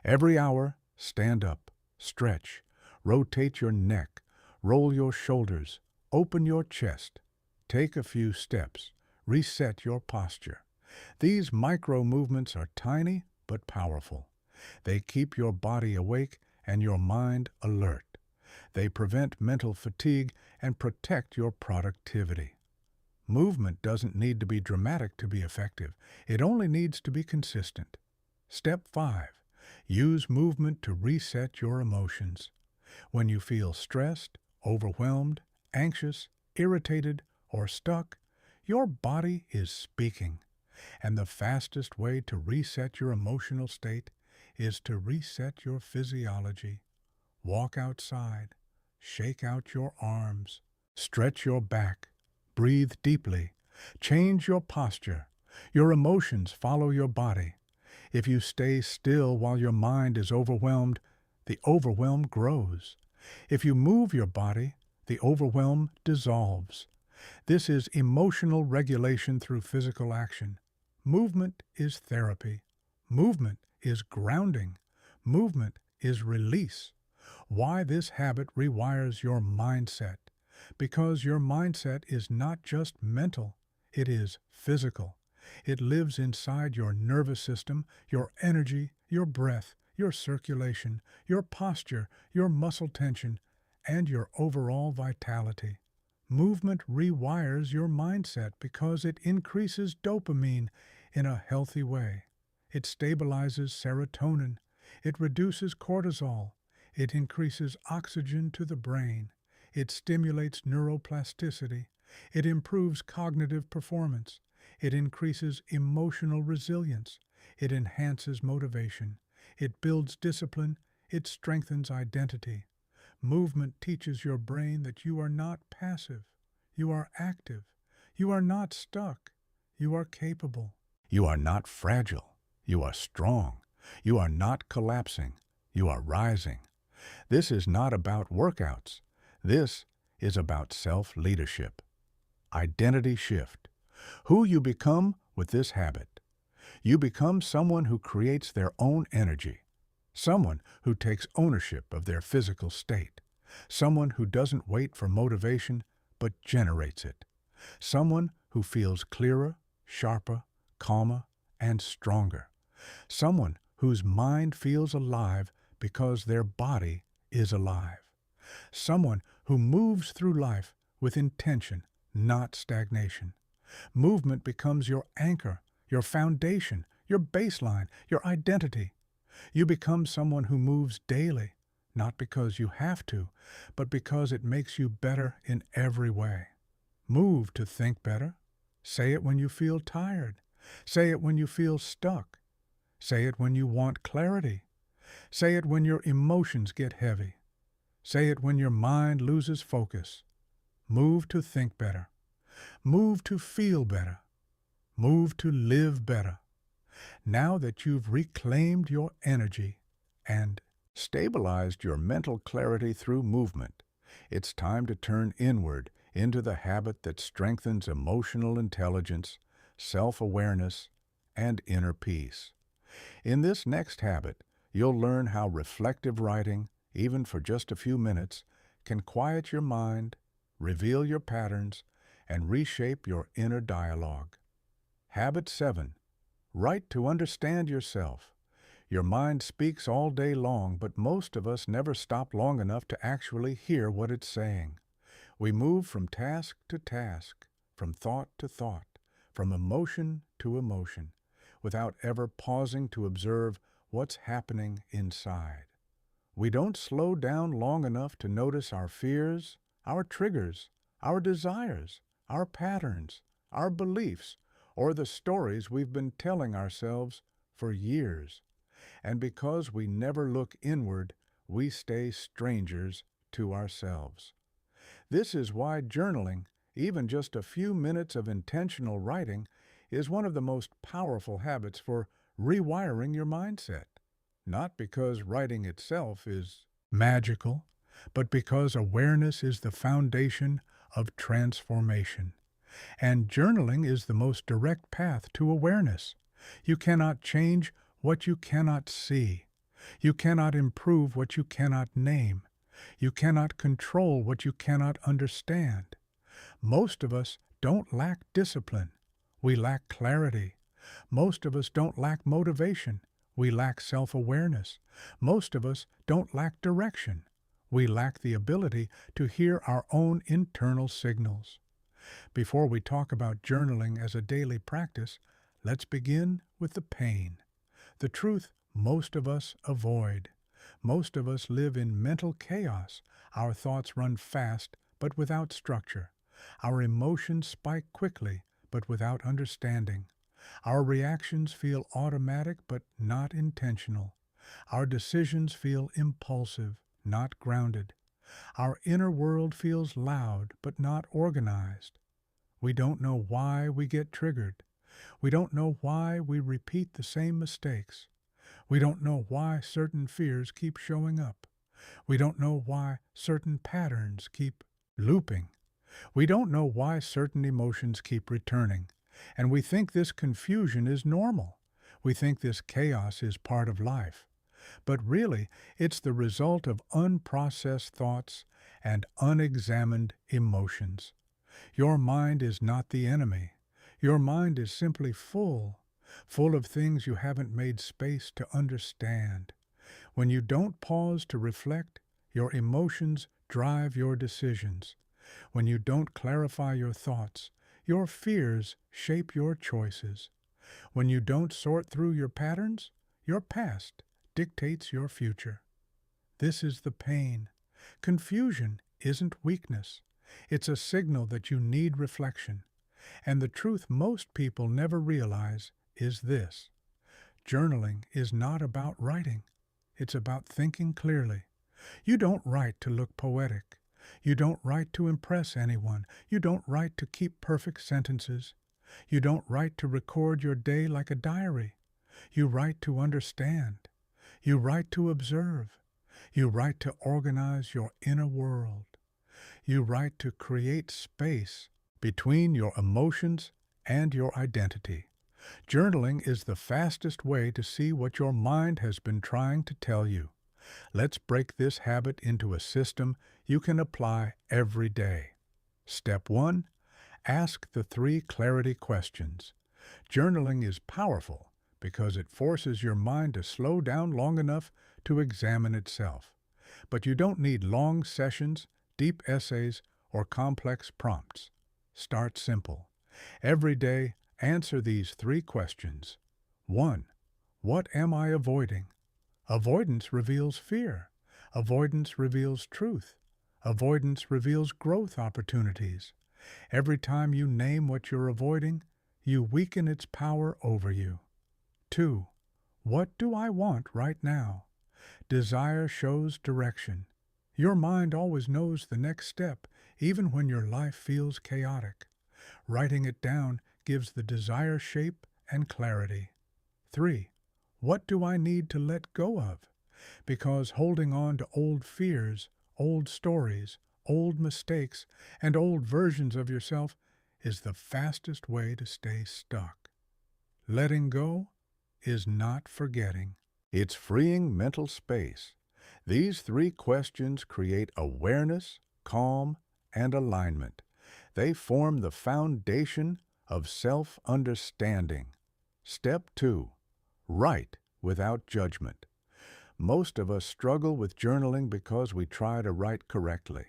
Every hour, stand up, stretch, rotate your neck, roll your shoulders, open your chest. Take a few steps, reset your posture. These micro movements are tiny but powerful. They keep your body awake and your mind alert. They prevent mental fatigue and protect your productivity. Movement doesn't need to be dramatic to be effective. It only needs to be consistent. Step 5. Use movement to reset your emotions. When you feel stressed, overwhelmed, anxious, irritated, or stuck, your body is speaking. And the fastest way to reset your emotional state is to reset your physiology. Walk outside, shake out your arms, stretch your back, breathe deeply, change your posture. Your emotions follow your body. If you stay still while your mind is overwhelmed, the overwhelm grows. If you move your body, the overwhelm dissolves. This is emotional regulation through physical action. Movement is therapy. Movement is grounding. Movement is release. Why this habit rewires your mindset? Because your mindset is not just mental, it is physical. It lives inside your nervous system, your energy, your breath, your circulation, your posture, your muscle tension, and your overall vitality. Movement rewires your mindset because it increases dopamine in a healthy way. It stabilizes serotonin. It reduces cortisol. It increases oxygen to the brain. It stimulates neuroplasticity. It improves cognitive performance. It increases emotional resilience. It enhances motivation. It builds discipline. It strengthens identity. Movement teaches your brain that you are not passive. You are active. You are not stuck. You are capable. You are not fragile. You are strong. You are not collapsing. You are rising. This is not about workouts. This is about self-leadership. Identity shift. Who you become with this habit. You become someone who creates their own energy. Someone who takes ownership of their physical state. Someone who doesn't wait for motivation, but generates it. Someone who feels clearer, sharper, calmer, and stronger. Someone whose mind feels alive because their body is alive. Someone who moves through life with intention, not stagnation. Movement becomes your anchor, your foundation, your baseline, your identity. You become someone who moves daily, not because you have to, but because it makes you better in every way. Move to think better. Say it when you feel tired. Say it when you feel stuck. Say it when you want clarity. Say it when your emotions get heavy. Say it when your mind loses focus. Move to think better. Move to feel better. Move to live better. Now that you've reclaimed your energy and stabilized your mental clarity through movement, it's time to turn inward into the habit that strengthens emotional intelligence, self-awareness, and inner peace. In this next habit, you'll learn how reflective writing, even for just a few minutes, can quiet your mind, reveal your patterns, and reshape your inner dialogue. Habit 7. Write to understand yourself. Your mind speaks all day long, but most of us never stop long enough to actually hear what it's saying. We move from task to task, from thought to thought, from emotion to emotion, without ever pausing to observe what's happening inside. We don't slow down long enough to notice our fears, our triggers, our desires, our patterns, our beliefs, or the stories we've been telling ourselves for years. And because we never look inward, we stay strangers to ourselves. This is why journaling, even just a few minutes of intentional writing, is one of the most powerful habits for rewiring your mindset. Not because writing itself is magical, but because awareness is the foundation of transformation. And journaling is the most direct path to awareness. You cannot change what you cannot see. You cannot improve what you cannot name. You cannot control what you cannot understand. Most of us don't lack discipline. We lack clarity. Most of us don't lack motivation. We lack self-awareness. Most of us don't lack direction. We lack the ability to hear our own internal signals. Before we talk about journaling as a daily practice, let's begin with the pain. The truth most of us avoid. Most of us live in mental chaos. Our thoughts run fast, but without structure. Our emotions spike quickly, but without understanding. Our reactions feel automatic, but not intentional. Our decisions feel impulsive, not grounded. Our inner world feels loud, but not organized. We don't know why we get triggered. We don't know why we repeat the same mistakes. We don't know why certain fears keep showing up. We don't know why certain patterns keep looping. We don't know why certain emotions keep returning. And we think this confusion is normal. We think this chaos is part of life. But really, it's the result of unprocessed thoughts and unexamined emotions. Your mind is not the enemy. Your mind is simply full of things you haven't made space to understand. When you don't pause to reflect, your emotions drive your decisions. When you don't clarify your thoughts, your fears shape your choices. When you don't sort through your patterns, your past dictates your future. This is the pain. Confusion isn't weakness. It's a signal that you need reflection. And the truth most people never realize is this: journaling is not about writing. It's about thinking clearly. You don't write to look poetic. You don't write to impress anyone. You don't write to keep perfect sentences. You don't write to record your day like a diary. You write to understand. You write to observe. You write to organize your inner world. You write to create space between your emotions and your identity. Journaling is the fastest way to see what your mind has been trying to tell you. Let's break this habit into a system you can apply every day. Step 1. Ask the 3 clarity questions. Journaling is powerful because it forces your mind to slow down long enough to examine itself. But you don't need long sessions, deep essays, or complex prompts. Start simple. Every day, answer these 3 questions. 1. What am I avoiding? Avoidance reveals fear. Avoidance reveals truth. Avoidance reveals growth opportunities. Every time you name what you're avoiding, you weaken its power over you. 2. What do I want right now? Desire shows direction. Your mind always knows the next step, even when your life feels chaotic. Writing it down gives the desire shape and clarity. 3. What do I need to let go of? Because holding on to old fears, old stories, old mistakes, and old versions of yourself is the fastest way to stay stuck. Letting go is not forgetting. It's freeing mental space. These 3 questions create awareness, calm, and alignment. They form the foundation of self-understanding. Step 2. Write without judgment. Most of us struggle with journaling because we try to write correctly.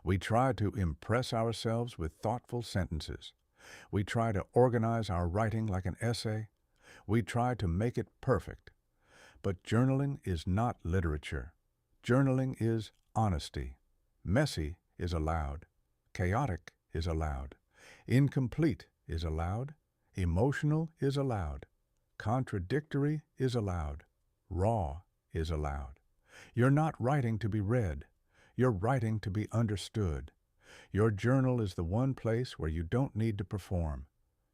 We try to impress ourselves with thoughtful sentences. We try to organize our writing like an essay. We try to make it perfect. But journaling is not literature. Journaling is honesty. Messy is allowed. Chaotic is allowed. Incomplete is allowed. Emotional is allowed. Contradictory is allowed. Raw is allowed. You're not writing to be read. You're writing to be understood. Your journal is the one place where you don't need to perform.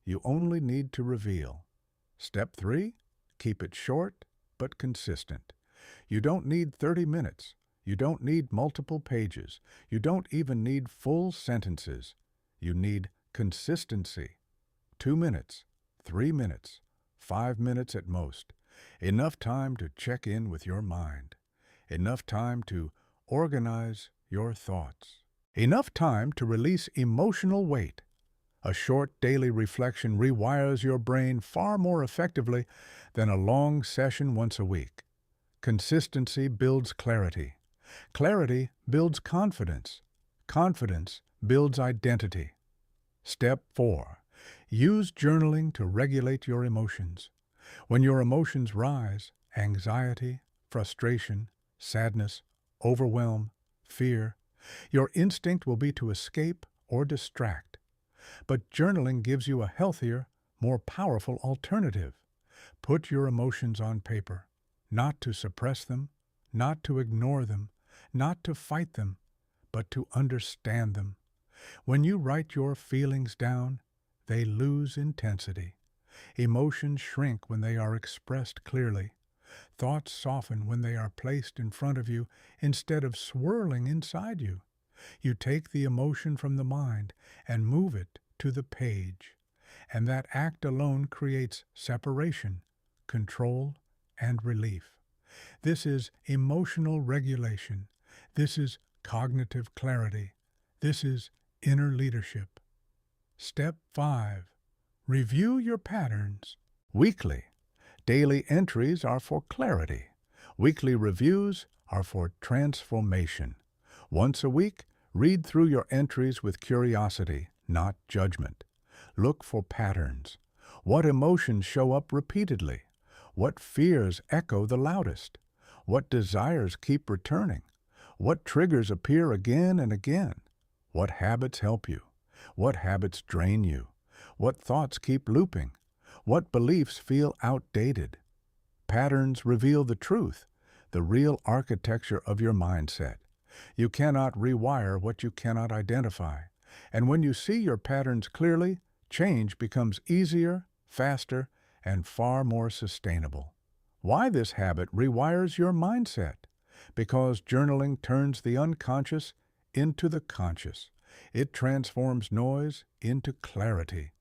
You only need to reveal. Step 3. Keep it short but consistent. You don't need 30 minutes. You don't need multiple pages. You don't even need full sentences. You need consistency. 2 minutes, 3 minutes, 5 minutes at most. Enough time to check in with your mind. Enough time to organize your thoughts. Enough time to release emotional weight. A short daily reflection rewires your brain far more effectively than a long session once a week. Consistency builds clarity. Clarity builds confidence. Confidence builds identity. Step 4. Use journaling to regulate your emotions. When your emotions rise, anxiety, frustration, sadness, overwhelm, fear, your instinct will be to escape or distract. But journaling gives you a healthier, more powerful alternative. Put your emotions on paper, not to suppress them, not to ignore them, not to fight them, but to understand them. When you write your feelings down, they lose intensity. Emotions shrink when they are expressed clearly. Thoughts soften when they are placed in front of you instead of swirling inside you. You take the emotion from the mind and move it to the page. And that act alone creates separation, control, and relief. This is emotional regulation. This is cognitive clarity. This is inner leadership. Step 5. Review your patterns. Weekly. Daily entries are for clarity. Weekly reviews are for transformation. Once a week, read through your entries with curiosity, not judgment. Look for patterns. What emotions show up repeatedly? What fears echo the loudest? What desires keep returning? What triggers appear again and again? What habits help you? What habits drain you? What thoughts keep looping? What beliefs feel outdated? Patterns reveal the truth, the real architecture of your mindset. You cannot rewire what you cannot identify. And when you see your patterns clearly, change becomes easier, faster, and far more sustainable. Why this habit rewires your mindset? Because journaling turns the unconscious into the conscious. It transforms noise into clarity,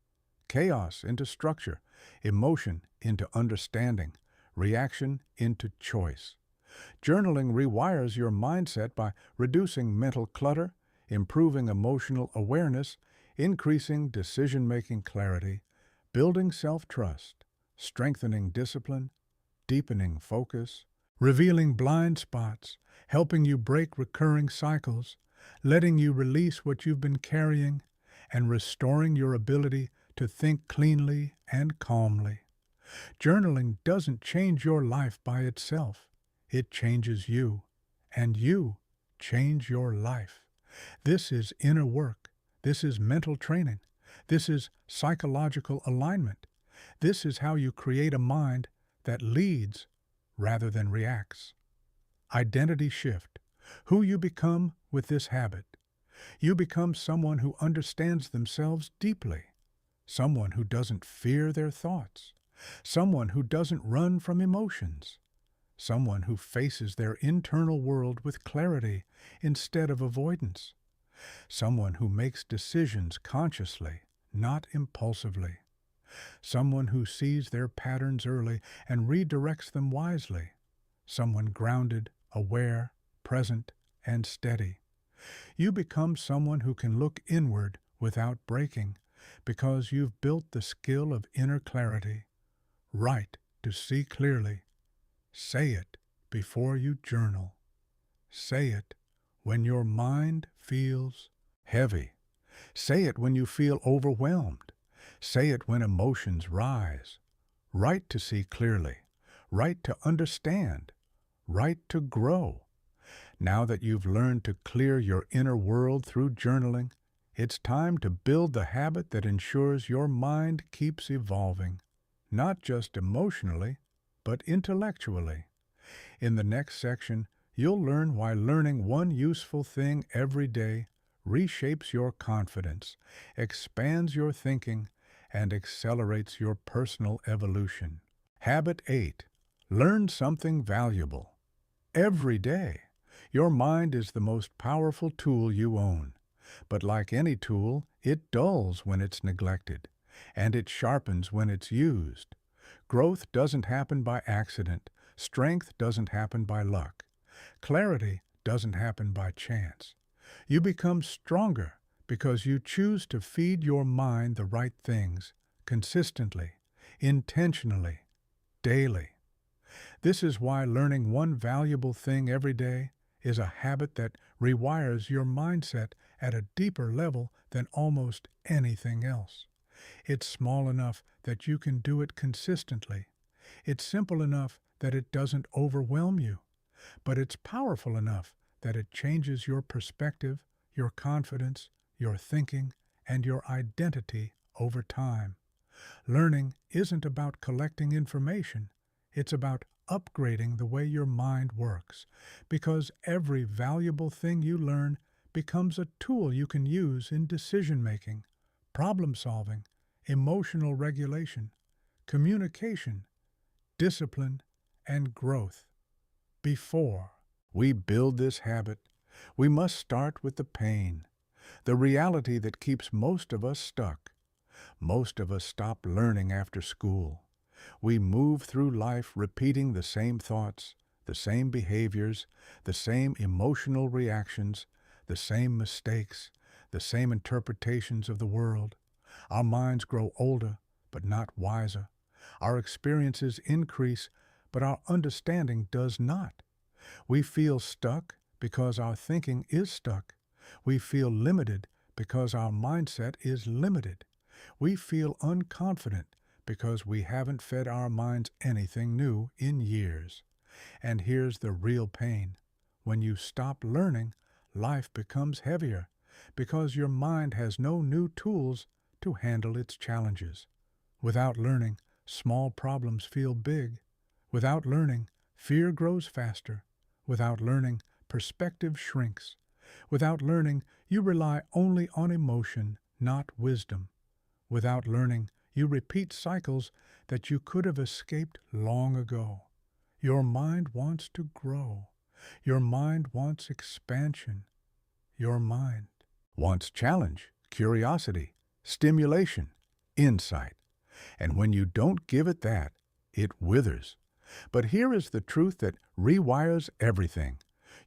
chaos into structure, emotion into understanding, reaction into choice. Journaling rewires your mindset by reducing mental clutter, improving emotional awareness, increasing decision-making clarity, building self-trust, strengthening discipline, deepening focus, revealing blind spots, helping you break recurring cycles, letting you release what you've been carrying, and restoring your ability to think cleanly and calmly. Journaling doesn't change your life by itself. It changes you, and you change your life. This is inner work. This is mental training. This is psychological alignment. This is how you create a mind that leads rather than reacts. Identity shift. Who you become with this habit. You become someone who understands themselves deeply, someone who doesn't fear their thoughts, someone who doesn't run from emotions, someone who faces their internal world with clarity instead of avoidance, someone who makes decisions consciously, not impulsively, someone who sees their patterns early and redirects them wisely, someone grounded, aware, present, and steady. You become someone who can look inward without breaking because you've built the skill of inner clarity. Write to see clearly. Say it before you journal. Say it when your mind feels heavy. Say it when you feel overwhelmed. Say it when emotions rise. Write to see clearly. Write to understand. Write to grow. Now that you've learned to clear your inner world through journaling, it's time to build the habit that ensures your mind keeps evolving, not just emotionally, but intellectually. In the next section, you'll learn why learning one useful thing every day reshapes your confidence, expands your thinking, and accelerates your personal evolution. Habit 8. Learn something valuable. Every day. Your mind is the most powerful tool you own. But like any tool, it dulls when it's neglected, and it sharpens when it's used. Growth doesn't happen by accident. Strength doesn't happen by luck. Clarity doesn't happen by chance. You become stronger because you choose to feed your mind the right things, consistently, intentionally, daily. This is why learning one valuable thing every day is a habit that rewires your mindset at a deeper level than almost anything else. It's small enough that you can do it consistently. It's simple enough that it doesn't overwhelm you. But it's powerful enough that it changes your perspective, your confidence, your thinking, and your identity over time. Learning isn't about collecting information. It's about upgrading the way your mind works, because every valuable thing you learn becomes a tool you can use in decision-making, problem-solving, emotional regulation, communication, discipline, and growth. Before we build this habit, we must start with the pain, the reality that keeps most of us stuck. Most of us stop learning after school. We move through life repeating the same thoughts, the same behaviors, the same emotional reactions, the same mistakes, the same interpretations of the world. Our minds grow older, but not wiser. Our experiences increase, but our understanding does not. We feel stuck because our thinking is stuck. We feel limited because our mindset is limited. We feel unconfident because we haven't fed our minds anything new in years. And here's the real pain. When you stop learning, life becomes heavier because your mind has no new tools to handle its challenges. Without learning, small problems feel big. Without learning, fear grows faster. Without learning, perspective shrinks. Without learning, you rely only on emotion, not wisdom. Without learning, you repeat cycles that you could have escaped long ago. Your mind wants to grow. Your mind wants expansion. Your mind wants challenge, curiosity, stimulation, insight. And when you don't give it that, it withers. But here is the truth that rewires everything.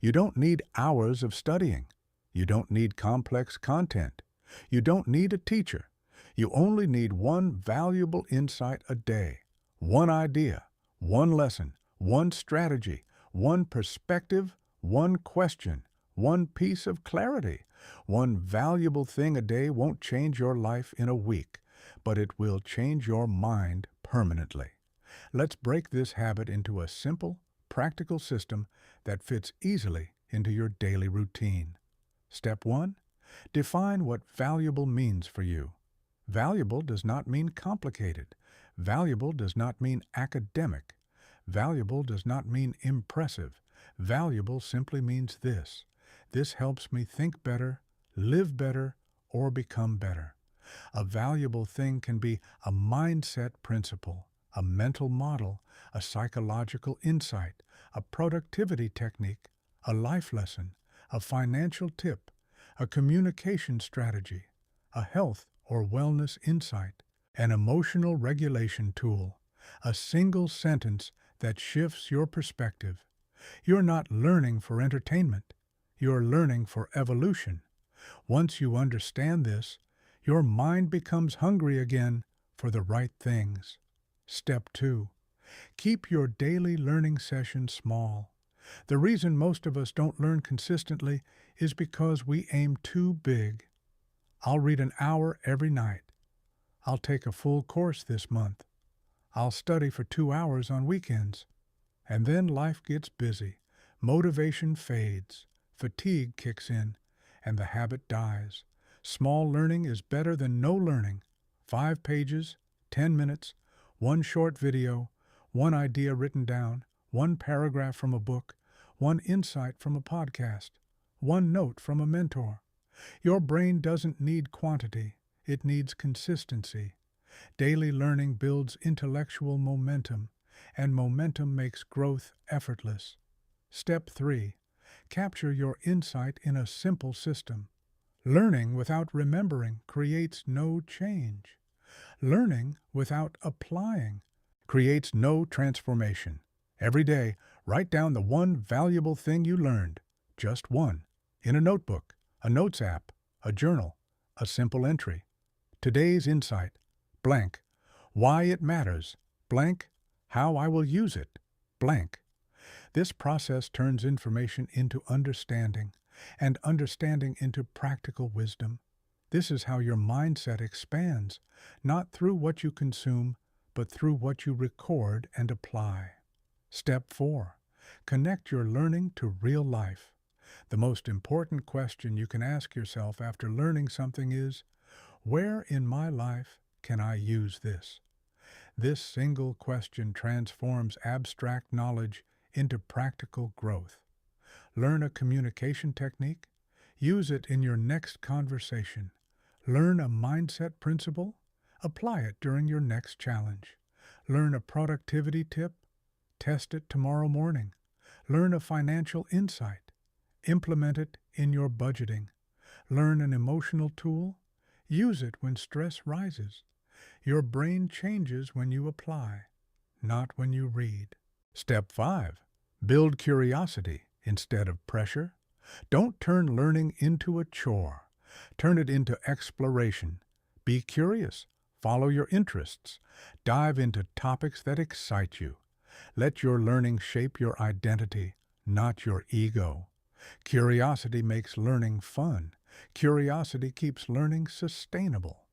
You don't need hours of studying. You don't need complex content. You don't need a teacher. You only need one valuable insight a day, one idea, one lesson, one strategy, one perspective, one question, one piece of clarity. One valuable thing a day won't change your life in a week, but it will change your mind permanently. Let's break this habit into a simple, practical system that fits easily into your daily routine. Step 1. Define what valuable means for you. Valuable does not mean complicated. Valuable does not mean academic. Valuable does not mean impressive. Valuable simply means this. This helps me think better, live better, or become better. A valuable thing can be a mindset principle, a mental model, a psychological insight, a productivity technique, a life lesson, a financial tip, a communication strategy, a health or wellness insight, an emotional regulation tool, a single sentence that shifts your perspective. You're not learning for entertainment. You're learning for evolution. Once you understand this, your mind becomes hungry again for the right things. Step 2. Keep your daily learning sessions small. The reason most of us don't learn consistently is because we aim too big. I'll read an hour every night. I'll take a full course this month. I'll study for 2 hours on weekends. And then life gets busy. Motivation fades. Fatigue kicks in, and the habit dies. Small learning is better than no learning. 5 pages, 10 minutes, one short video, one idea written down, one paragraph from a book, one insight from a podcast, one note from a mentor. Your brain doesn't need quantity, it needs consistency. Daily learning builds intellectual momentum, and momentum makes growth effortless. Step 3. Capture your insight in a simple system. Learning without remembering creates no change. Learning without applying creates no transformation. Every day, write down the one valuable thing you learned, just one, in a notebook, a notes app, a journal, a simple entry. Today's insight, blank. Why it matters, blank. How I will use it, blank. This process turns information into understanding, and understanding into practical wisdom. This is how your mindset expands, not through what you consume, but through what you record and apply. Step 4. Connect your learning to real life. The most important question you can ask yourself after learning something is, where in my life can I use this? This single question transforms abstract knowledge into practical growth. Learn a communication technique. Use it in your next conversation. Learn a mindset principle. Apply it during your next challenge. Learn a productivity tip. Test it tomorrow morning. Learn a financial insight. Implement it in your budgeting. Learn an emotional tool. Use it when stress rises. Your brain changes when you apply, not when you read. Step 5. Build curiosity instead of pressure. Don't turn learning into a chore. Turn it into exploration. Be curious. Follow your interests. Dive into topics that excite you. Let your learning shape your identity, not your ego. Curiosity makes learning fun. Curiosity keeps learning sustainable.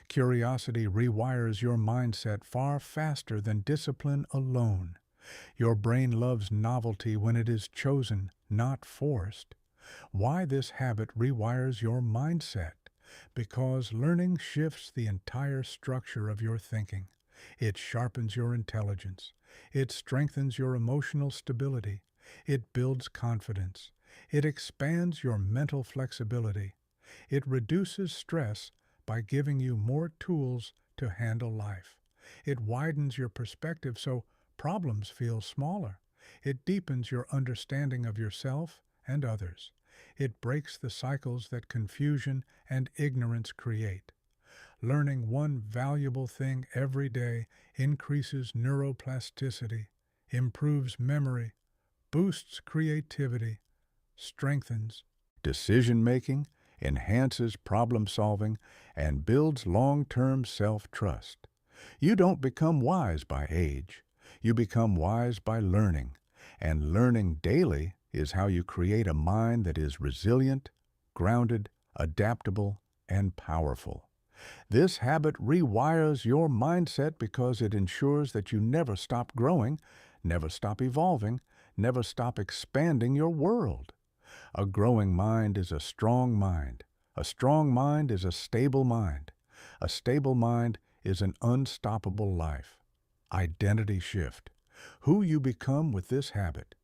Curiosity rewires your mindset far faster than discipline alone. Your brain loves novelty when it is chosen, not forced. Why this habit rewires your mindset? Because learning shifts the entire structure of your thinking. It sharpens your intelligence. It strengthens your emotional stability. It builds confidence. It expands your mental flexibility. It reduces stress by giving you more tools to handle life. It widens your perspective so problems feel smaller. It deepens your understanding of yourself and others. It breaks the cycles that confusion and ignorance create. Learning one valuable thing every day increases neuroplasticity, improves memory, boosts creativity, strengthens decision-making, enhances problem-solving, and builds long-term self-trust. You don't become wise by age. You become wise by learning, and learning daily is how you create a mind that is resilient, grounded, adaptable, and powerful. This habit rewires your mindset because it ensures that you never stop growing, never stop evolving, never stop expanding your world. A growing mind is a strong mind. A strong mind is a stable mind. A stable mind is an unstoppable life. Identity shift. Who you become with this habit.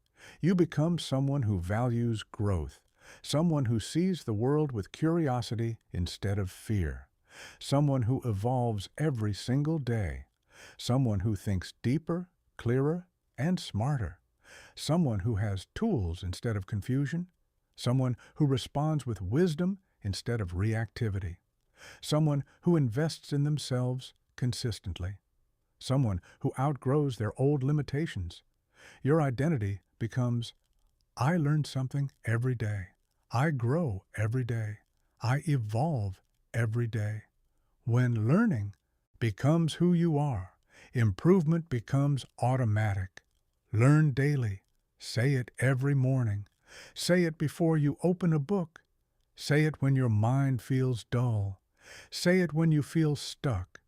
You become someone who values growth, someone who sees the world with curiosity instead of fear, someone who evolves every single day, someone who thinks deeper, clearer, and smarter, someone who has tools instead of confusion, someone who responds with wisdom instead of reactivity, someone who invests in themselves consistently, someone who outgrows their old limitations. Your identity becomes, I learn something every day. I grow every day. I evolve every day. When learning becomes who you are, improvement becomes automatic. Learn daily. Say it every morning. Say it before you open a book. Say it when your mind feels dull. Say it when you feel stuck.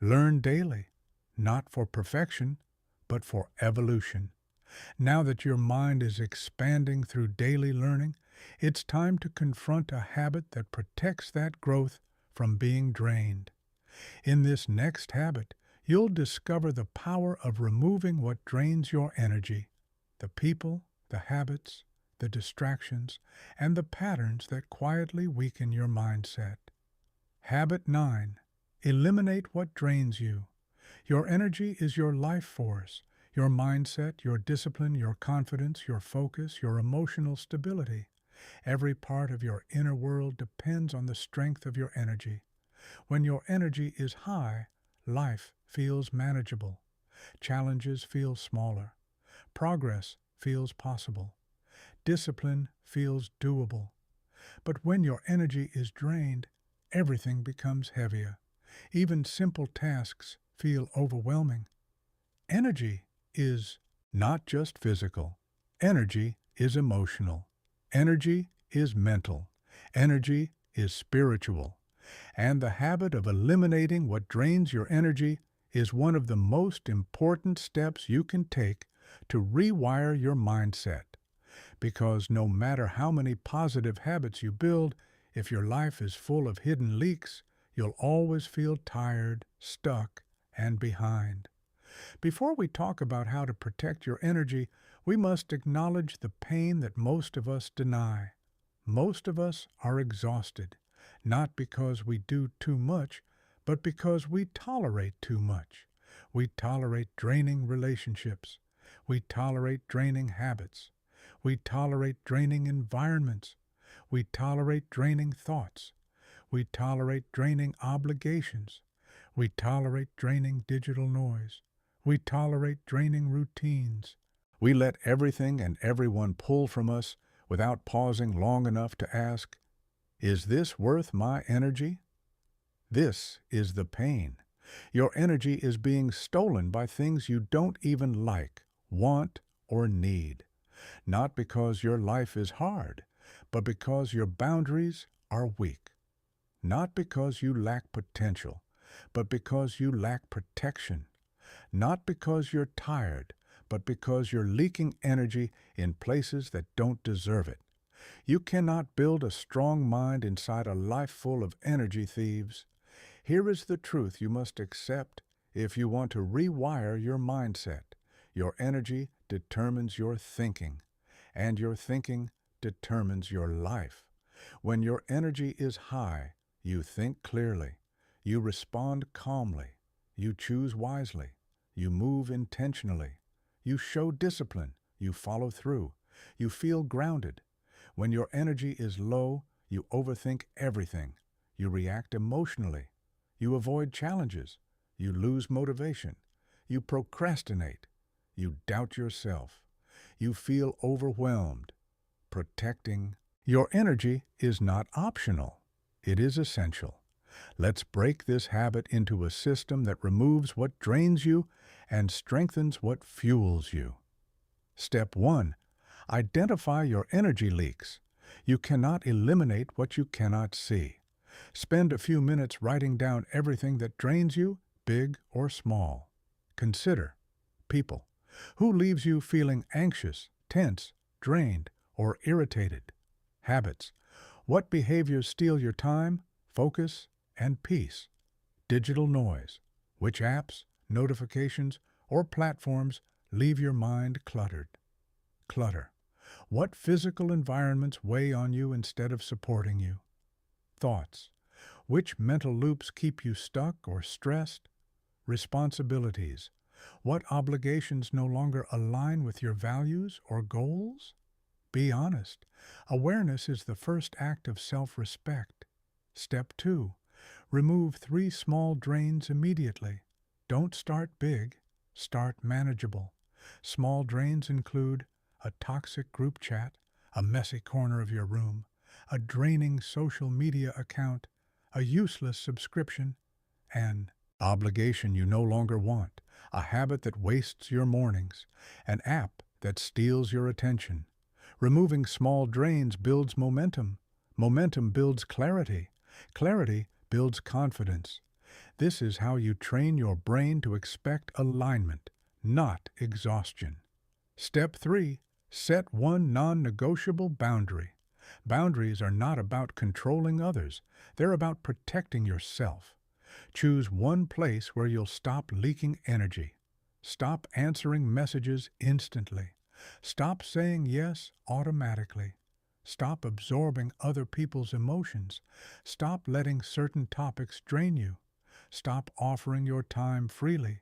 Learn daily, not for perfection, but for evolution. Now that your mind is expanding through daily learning, it's time to confront a habit that protects that growth from being drained. In this next habit, you'll discover the power of removing what drains your energy, the people, the habits, the distractions, and the patterns that quietly weaken your mindset. Habit 9. Eliminate what drains you. Your energy is your life force, your mindset, your discipline, your confidence, your focus, your emotional stability. Every part of your inner world depends on the strength of your energy. When your energy is high, life feels manageable. Challenges feel smaller. Progress feels possible. Discipline feels doable. But when your energy is drained, everything becomes heavier. Even simple tasks feel overwhelming. Energy is not just physical. Energy is emotional. Energy is mental. Energy is spiritual. And the habit of eliminating what drains your energy is one of the most important steps you can take to rewire your mindset. Because no matter how many positive habits you build, if your life is full of hidden leaks, you'll always feel tired, stuck, and behind. Before we talk about how to protect your energy, we must acknowledge the pain that most of us deny. Most of us are exhausted, not because we do too much, but because we tolerate too much. We tolerate draining relationships. We tolerate draining habits. We tolerate draining environments. We tolerate draining thoughts. We tolerate draining obligations. We tolerate draining digital noise. We tolerate draining routines. We let everything and everyone pull from us without pausing long enough to ask, is this worth my energy? This is the pain. Your energy is being stolen by things you don't even like, want, or need. Not because your life is hard, but because your boundaries are weak. Not because you lack potential, but because you lack protection. Not because you're tired, but because you're leaking energy in places that don't deserve it. You cannot build a strong mind inside a life full of energy thieves. Here is the truth you must accept if you want to rewire your mindset. Your energy determines your thinking, and your thinking determines your life. When your energy is high, you think clearly, you respond calmly, you choose wisely, you move intentionally, you show discipline, you follow through, you feel grounded. When your energy is low, you overthink everything, you react emotionally, you avoid challenges, you lose motivation, you procrastinate, you doubt yourself, you feel overwhelmed. Protecting your energy is not optional, it is essential. Let's break this habit into a system that removes what drains you and strengthens what fuels you. Step 1. Identify your energy leaks. You cannot eliminate what you cannot see. Spend a few minutes writing down everything that drains you, big or small. Consider people. Who leaves you feeling anxious, tense, drained, or irritated? Habits. What behaviors steal your time, focus, and peace? Digital noise. Which apps, notifications, or platforms leave your mind cluttered? Clutter. What physical environments weigh on you instead of supporting you? Thoughts. Which mental loops keep you stuck or stressed? Responsibilities. What obligations no longer align with your values or goals? Be honest. Awareness is the first act of self-respect. Step 2. Remove 3 small drains immediately. Don't start big. Start manageable. Small drains include a toxic group chat, a messy corner of your room, a draining social media account, a useless subscription, an obligation you no longer want, a habit that wastes your mornings, an app that steals your attention. Removing small drains builds momentum. Momentum builds clarity. Clarity builds confidence. This is how you train your brain to expect alignment, not exhaustion. Step 3. Set one non-negotiable boundary. Boundaries are not about controlling others. They're about protecting yourself. Choose one place where you'll stop leaking energy. Stop answering messages instantly. Stop saying yes automatically. Stop absorbing other people's emotions. Stop letting certain topics drain you. Stop offering your time freely.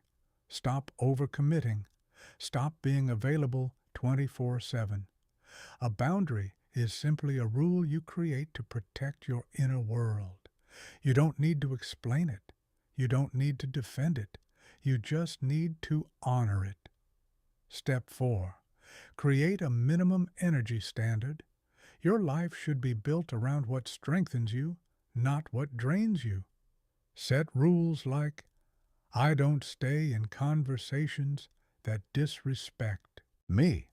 Stop overcommitting. Stop being available 24/7. A boundary is simply a rule you create to protect your inner world. You don't need to explain it. You don't need to defend it. You just need to honor it. Step 4. Create a minimum energy standard. Your life should be built around what strengthens you, not what drains you. Set rules like, I don't stay in conversations that disrespect me.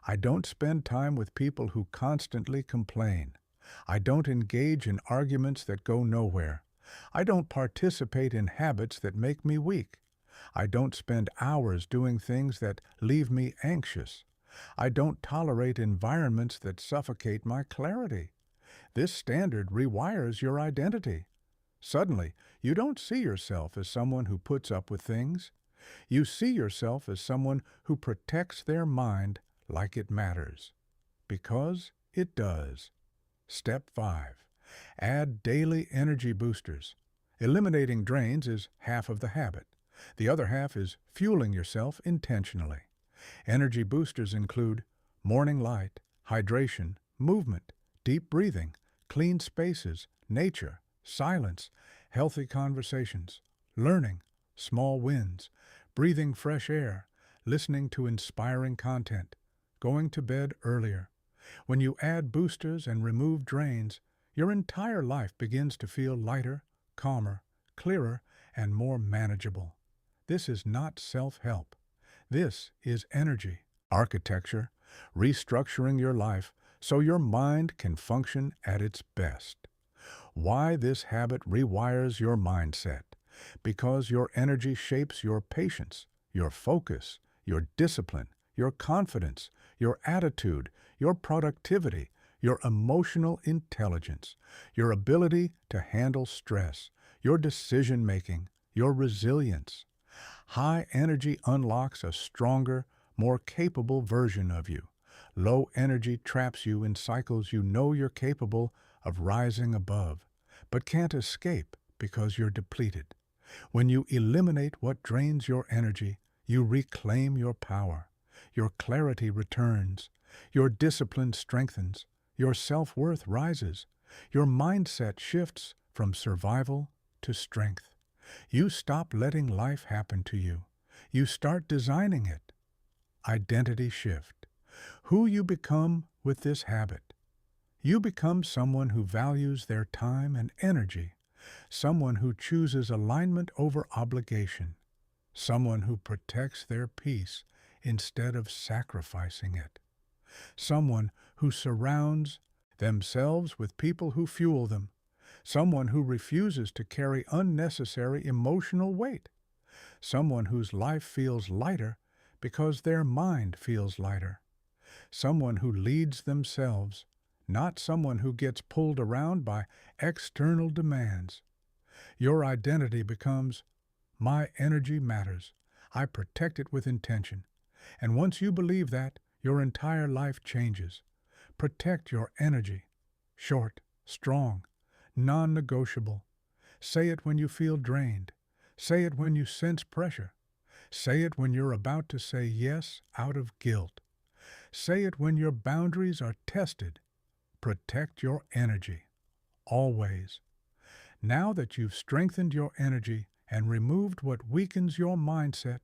I don't spend time with people who constantly complain. I don't engage in arguments that go nowhere. I don't participate in habits that make me weak. I don't spend hours doing things that leave me anxious. I don't tolerate environments that suffocate my clarity. This standard rewires your identity. Suddenly, you don't see yourself as someone who puts up with things. You see yourself as someone who protects their mind like it matters. Because it does. Step 5. Add daily energy boosters. Eliminating drains is half of the habit. The other half is fueling yourself intentionally. Energy boosters include morning light, hydration, movement, deep breathing, clean spaces, nature, silence, healthy conversations, learning, small wins, breathing fresh air, listening to inspiring content, going to bed earlier. When you add boosters and remove drains, your entire life begins to feel lighter, calmer, clearer, and more manageable. This is not self-help. This is energy, architecture, restructuring your life so your mind can function at its best. Why this habit rewires your mindset? Because your energy shapes your patience, your focus, your discipline, your confidence, your attitude, your productivity, your emotional intelligence, your ability to handle stress, your decision-making, your resilience. High energy unlocks a stronger, more capable version of you. Low energy traps you in cycles you know you're capable of rising above, but can't escape because you're depleted. When you eliminate what drains your energy, you reclaim your power. Your clarity returns. Your discipline strengthens. Your self-worth rises. Your mindset shifts from survival to strength. You stop letting life happen to you. You start designing it. Identity shift. Who you become with this habit. You become someone who values their time and energy, someone who chooses alignment over obligation, someone who protects their peace instead of sacrificing it, someone who surrounds themselves with people who fuel them, someone who refuses to carry unnecessary emotional weight, someone whose life feels lighter because their mind feels lighter, someone who leads themselves, not someone who gets pulled around by external demands. Your identity becomes, my energy matters. I protect it with intention. And once you believe that, your entire life changes. Protect your energy. Short, strong, non-negotiable. Say it when you feel drained. Say it when you sense pressure. Say it when you're about to say yes out of guilt. Say it when your boundaries are tested. Protect your energy. Always. Now that you've strengthened your energy and removed what weakens your mindset,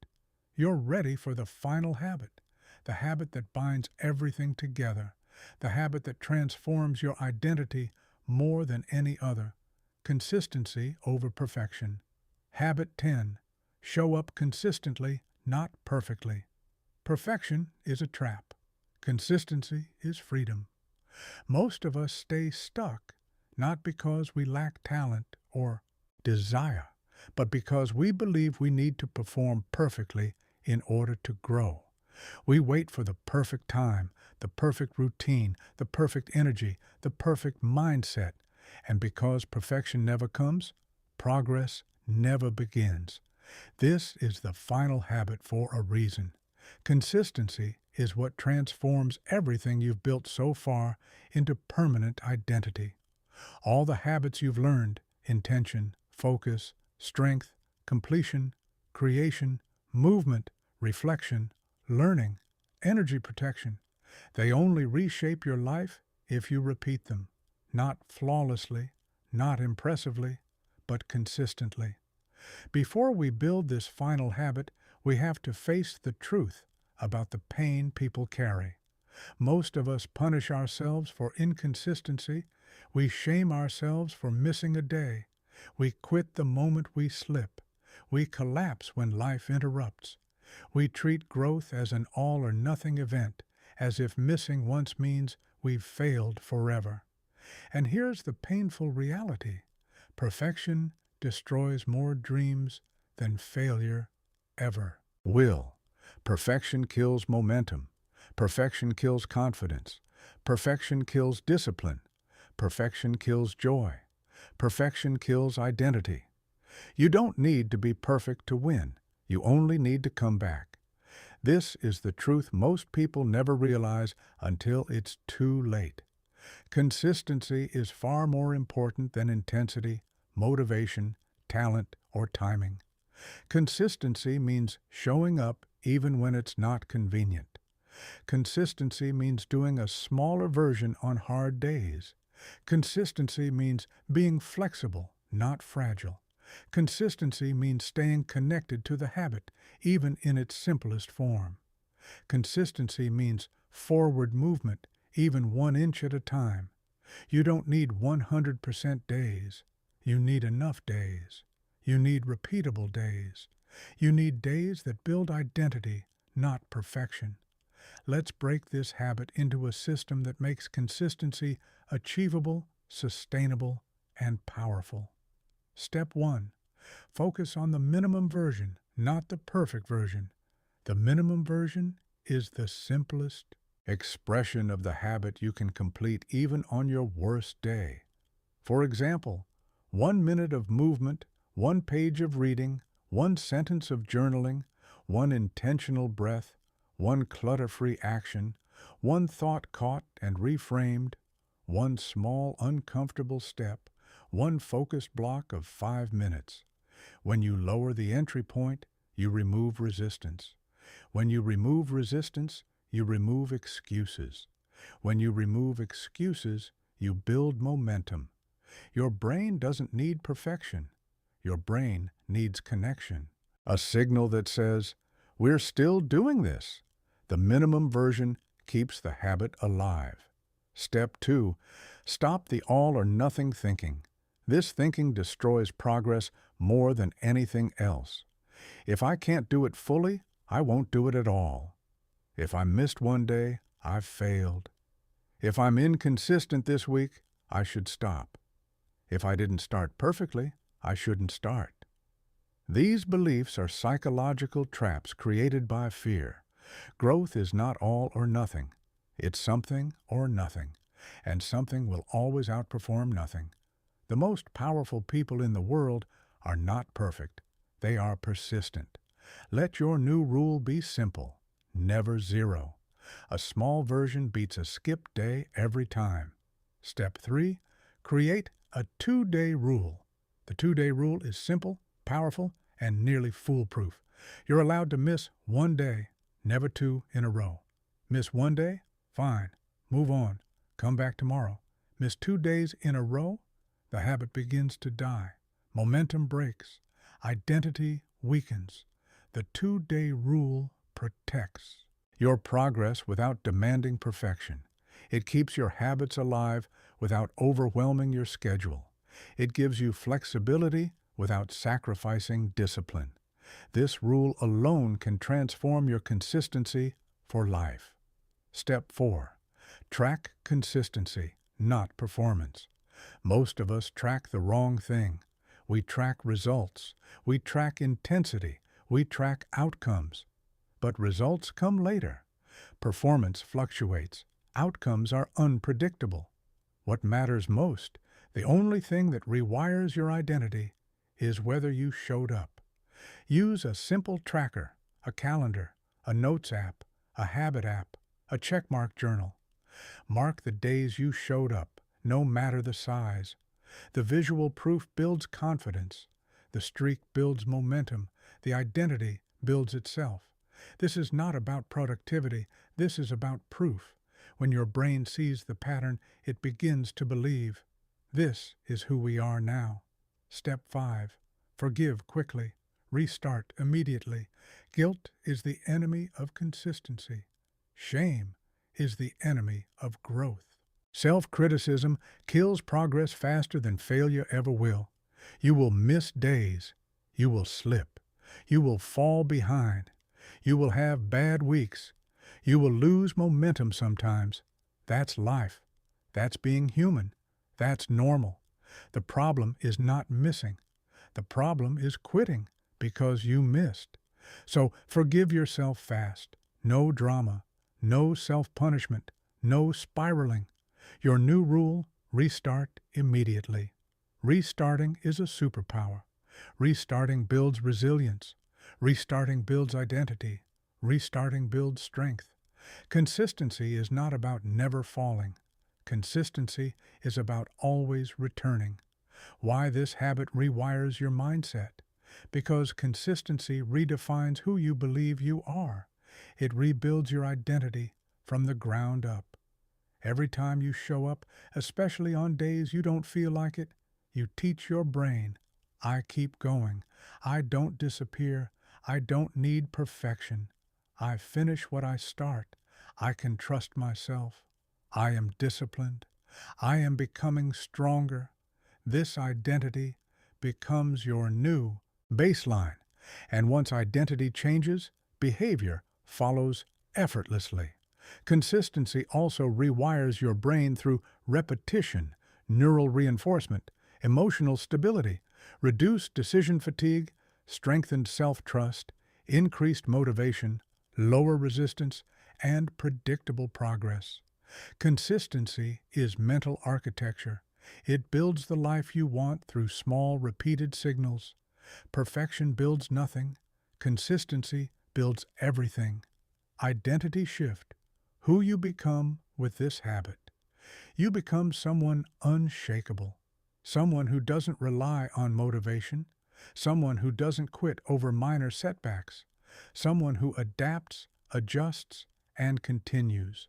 you're ready for the final habit, the habit that binds everything together, the habit that transforms your identity more than any other. Consistency over perfection. Habit 10. Show up consistently, not perfectly. Perfection is a trap. Consistency is freedom. Most of us stay stuck, not because we lack talent or desire, but because we believe we need to perform perfectly in order to grow. We wait for the perfect time, the perfect routine, the perfect energy, the perfect mindset. And because perfection never comes, progress never begins. This is the final habit for a reason. Consistency is what transforms everything you've built so far into permanent identity. All the habits you've learned, intention, focus, strength, completion, creation, movement, reflection, learning, energy protection, they only reshape your life if you repeat them, not flawlessly, not impressively, but consistently. Before we build this final habit, we have to face the truth about the pain people carry. Most of us punish ourselves for inconsistency. We shame ourselves for missing a day. We quit the moment we slip. We collapse when life interrupts. We treat growth as an all-or-nothing event, as if missing once means we've failed forever. And here's the painful reality. Perfection destroys more dreams than failure ever will. Perfection kills momentum. Perfection kills confidence. Perfection kills discipline. Perfection kills joy. Perfection kills identity. You don't need to be perfect to win. You only need to come back. This is the truth most people never realize until it's too late. Consistency is far more important than intensity, motivation, talent, or timing. Consistency means showing up even when it's not convenient. Consistency means doing a smaller version on hard days. Consistency means being flexible, not fragile. Consistency means staying connected to the habit, even in its simplest form. Consistency means forward movement, even 1 inch at a time. You don't need 100% days. You need enough days. You need repeatable days. You need days that build identity, not perfection. Let's break this habit into a system that makes consistency achievable, sustainable, and powerful. Step 1. Focus on the minimum version, not the perfect version. The minimum version is the simplest expression of the habit you can complete even on your worst day. For example, 1 minute of movement, 1 page of reading, 1 sentence of journaling, 1 intentional breath, 1 clutter-free action, 1 thought caught and reframed, 1 small uncomfortable step, 1 focused block of 5 minutes. When you lower the entry point, you remove resistance. When you remove resistance, you remove excuses. When you remove excuses, you build momentum. Your brain doesn't need perfection. Your brain needs connection. A signal that says, "We're still doing this." The minimum version keeps the habit alive. Step 2. Stop the all or nothing thinking. This thinking destroys progress more than anything else. If I can't do it fully, I won't do it at all. If I missed one day, I've failed. If I'm inconsistent this week, I should stop. If I didn't start perfectly, I shouldn't start. These beliefs are psychological traps created by fear. Growth is not all or nothing. It's something or nothing, and something will always outperform nothing. The most powerful people in the world are not perfect. They are persistent. Let your new rule be simple. Never zero. A small version beats a skipped day every time. Step 3. Create a 2-day rule. The 2-day rule is simple, powerful, and nearly foolproof. You're allowed to miss one day, never 2 in a row. Miss one day? Fine. Move on. Come back tomorrow. Miss 2 days in a row? The habit begins to die. Momentum breaks. Identity weakens. The 2-day rule protects your progress without demanding perfection. It keeps your habits alive without overwhelming your schedule. It gives you flexibility without sacrificing discipline. This rule alone can transform your consistency for life. Step 4. Track consistency, not performance. Most of us track the wrong thing. We track results. We track intensity. We track outcomes. But results come later. Performance fluctuates. Outcomes are unpredictable. What matters most, the only thing that rewires your identity, is whether you showed up. Use a simple tracker, a calendar, a notes app, a habit app, a checkmark journal. Mark the days you showed up, no matter the size. The visual proof builds confidence. The streak builds momentum. The identity builds itself. This is not about productivity. This is about proof. When your brain sees the pattern, it begins to believe. This is who we are now. Step 5. Forgive quickly. Restart immediately. Guilt is the enemy of consistency. Shame is the enemy of growth. Self-criticism kills progress faster than failure ever will. You will miss days. You will slip. You will fall behind. You will have bad weeks. You will lose momentum sometimes. That's life. That's being human. That's normal. The problem is not missing. The problem is quitting because you missed. So forgive yourself fast. No drama. No self-punishment. No spiraling. Your new rule: restart immediately. Restarting is a superpower. Restarting builds resilience. Restarting builds identity. Restarting builds strength. Consistency is not about never falling. Consistency is about always returning. Why this habit rewires your mindset? Because consistency redefines who you believe you are. It rebuilds your identity from the ground up. Every time you show up, especially on days you don't feel like it, you teach your brain, I keep going. I don't disappear. I don't need perfection. I finish what I start. I can trust myself. I am disciplined. I am becoming stronger. This identity becomes your new baseline. And once identity changes, behavior follows effortlessly. Consistency also rewires your brain through repetition, neural reinforcement, emotional stability, reduced decision fatigue, strengthened self-trust, increased motivation, lower resistance, and predictable progress. Consistency is mental architecture. It builds the life you want through small, repeated signals. Perfection builds nothing. Consistency builds everything. Identity shift. Who you become with this habit. You become someone unshakable, someone who doesn't rely on motivation, someone who doesn't quit over minor setbacks, someone who adapts, adjusts, and continues,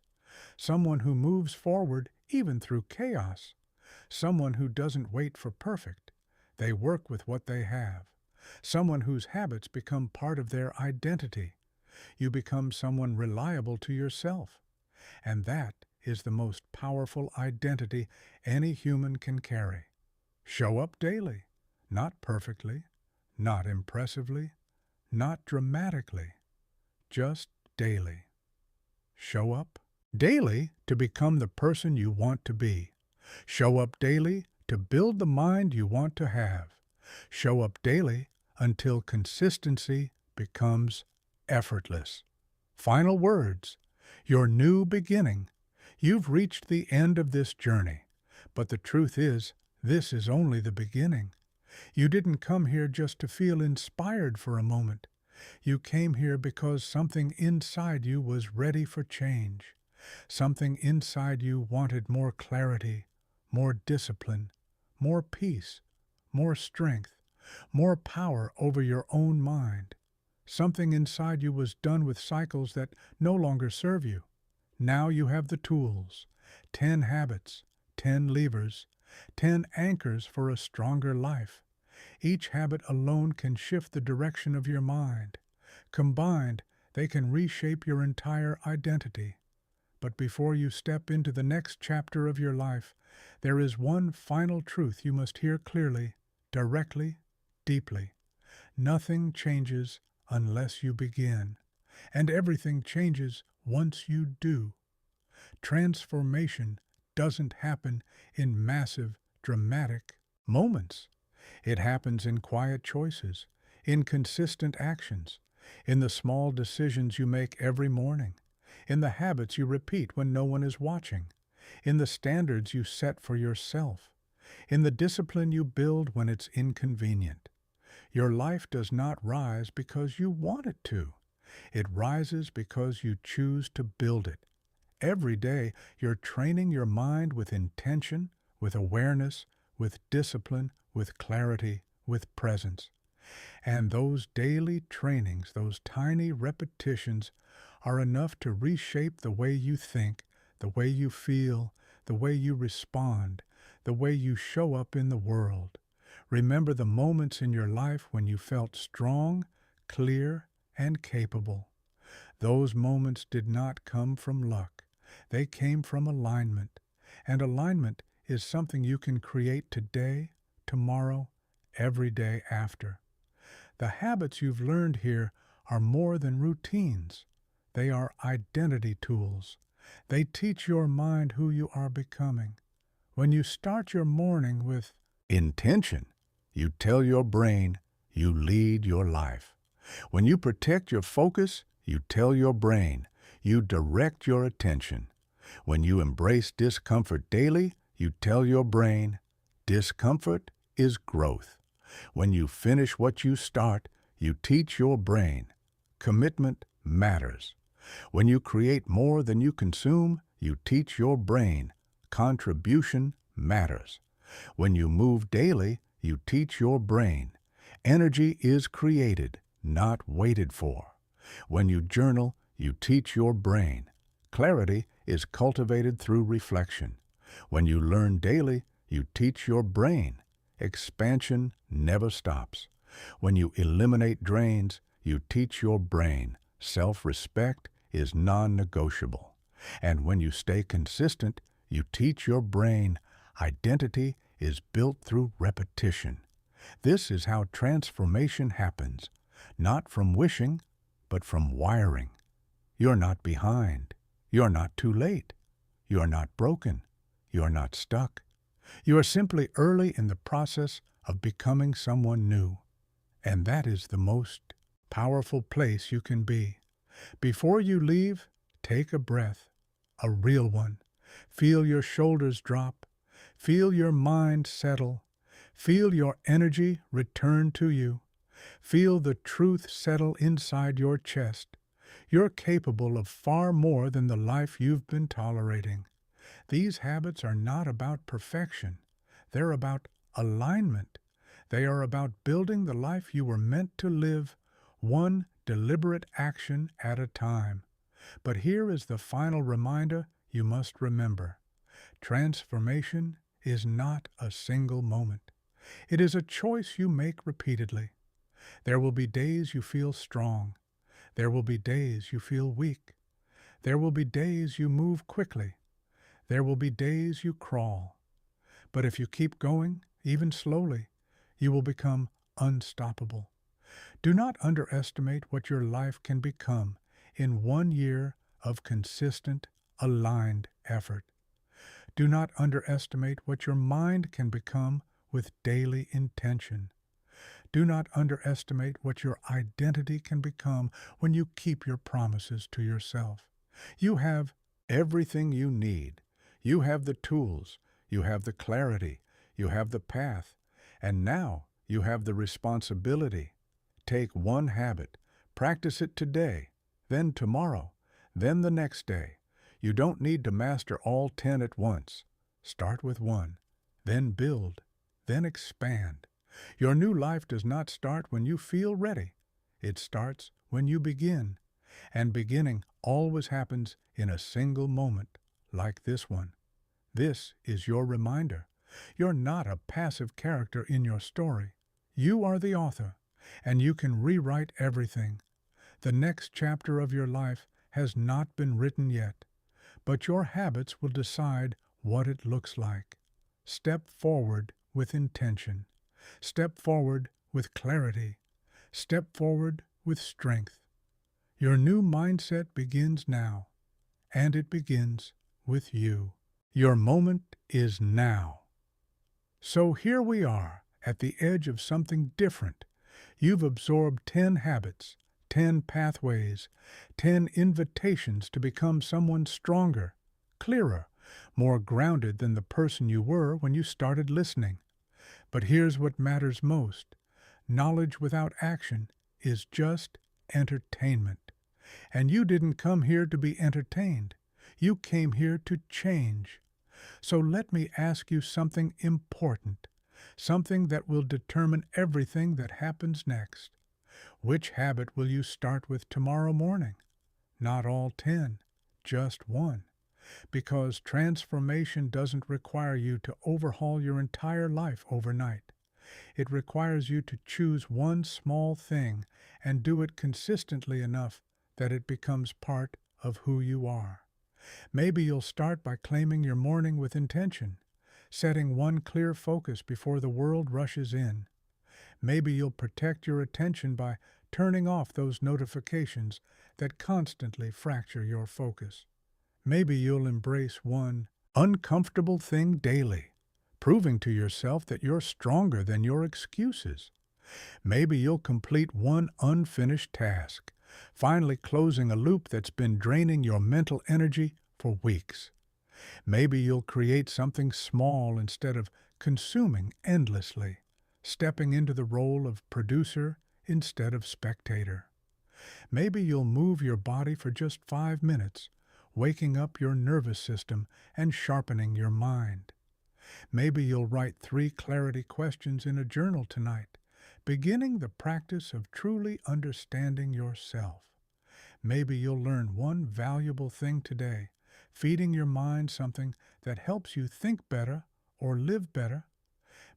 someone who moves forward even through chaos, someone who doesn't wait for perfect. They work with what they have, someone whose habits become part of their identity. You become someone reliable to yourself, and that is the most powerful identity any human can carry. Show up daily, not perfectly, not impressively, not dramatically, just daily. Show up daily to become the person you want to be. Show up daily to build the mind you want to have. Show up daily until consistency becomes effortless. Final words. Your new beginning. You've reached the end of this journey, but the truth is, this is only the beginning. You didn't come here just to feel inspired for a moment. You came here because something inside you was ready for change. Something inside you wanted more clarity, more discipline, more peace, more strength, more power over your own mind. Something inside you was done with cycles that no longer serve you. Now you have the tools, 10 habits, 10 levers, 10 anchors for a stronger life. Each habit alone can shift the direction of your mind. Combined, they can reshape your entire identity. But before you step into the next chapter of your life, there is one final truth you must hear clearly, directly, deeply. Nothing changes unless you begin, and everything changes once you do. Transformation doesn't happen in massive, dramatic moments. It happens in quiet choices, in consistent actions, in the small decisions you make every morning, in the habits you repeat when no one is watching, in the standards you set for yourself, in the discipline you build when it's inconvenient. Your life does not rise because you want it to. It rises because you choose to build it. Every day, you're training your mind with intention, with awareness, with discipline, with clarity, with presence. And those daily trainings, those tiny repetitions, are enough to reshape the way you think, the way you feel, the way you respond, the way you show up in the world. Remember the moments in your life when you felt strong, clear, and capable. Those moments did not come from luck. They came from alignment. And alignment is something you can create today, tomorrow, every day after. The habits you've learned here are more than routines. They are identity tools. They teach your mind who you are becoming. When you start your morning with intention, you tell your brain you lead your life. When you protect your focus, you tell your brain you direct your attention. When you embrace discomfort daily, you tell your brain discomfort is growth. When you finish what you start, you teach your brain commitment matters. When you create more than you consume, you teach your brain contribution matters. When you move daily, you teach your brain energy is created, not waited for. When you journal, you teach your brain clarity is cultivated through reflection. When you learn daily, you teach your brain expansion never stops. When you eliminate drains, you teach your brain self-respect is non-negotiable. And when you stay consistent, you teach your brain identity is built through repetition. This is how transformation happens, not from wishing, but from wiring. You're not behind. You're not too late. You're not broken. You're not stuck. You are simply early in the process of becoming someone new. And that is the most powerful place you can be. Before you leave, take a breath, a real one. Feel your shoulders drop. Feel your mind settle. Feel your energy return to you. Feel the truth settle inside your chest. You're capable of far more than the life you've been tolerating. These habits are not about perfection. They're about alignment. They are about building the life you were meant to live, one deliberate action at a time. But here is the final reminder you must remember. Transformation is not a single moment. It is a choice you make repeatedly. There will be days you feel strong. There will be days you feel weak. There will be days you move quickly. There will be days you crawl. But if you keep going, even slowly, you will become unstoppable. Do not underestimate what your life can become in 1 year of consistent, aligned effort. Do not underestimate what your mind can become with daily intention. Do not underestimate what your identity can become when you keep your promises to yourself. You have everything you need. You have the tools. You have the clarity. You have the path. And now you have the responsibility. Take one habit. Practice it today, then tomorrow, then the next day. You don't need to master all 10 at once. Start with one, then build, then expand. Your new life does not start when you feel ready. It starts when you begin. And beginning always happens in a single moment, like this one. This is your reminder. You're not a passive character in your story. You are the author, and you can rewrite everything. The next chapter of your life has not been written yet, but your habits will decide what it looks like. Step forward with intention. Step forward with clarity. Step forward with strength. Your new mindset begins now, and it begins with you. Your moment is now. So here we are, at the edge of something different. You've absorbed 10 habits, 10 pathways, 10 invitations to become someone stronger, clearer, more grounded than the person you were when you started listening. But here's what matters most. Knowledge without action is just entertainment. And you didn't come here to be entertained. You came here to change. So let me ask you something important, something that will determine everything that happens next. Which habit will you start with tomorrow morning? Not all 10, just one. Because transformation doesn't require you to overhaul your entire life overnight. It requires you to choose one small thing and do it consistently enough that it becomes part of who you are. Maybe you'll start by claiming your morning with intention, setting one clear focus before the world rushes in. Maybe you'll protect your attention by turning off those notifications that constantly fracture your focus. Maybe you'll embrace one uncomfortable thing daily, proving to yourself that you're stronger than your excuses. Maybe you'll complete one unfinished task, finally closing a loop that's been draining your mental energy for weeks. Maybe you'll create something small instead of consuming endlessly, stepping into the role of producer instead of spectator. Maybe you'll move your body for just 5 minutes, waking up your nervous system and sharpening your mind. Maybe you'll write 3 clarity questions in a journal tonight, beginning the practice of truly understanding yourself. Maybe you'll learn one valuable thing today, feeding your mind something that helps you think better or live better.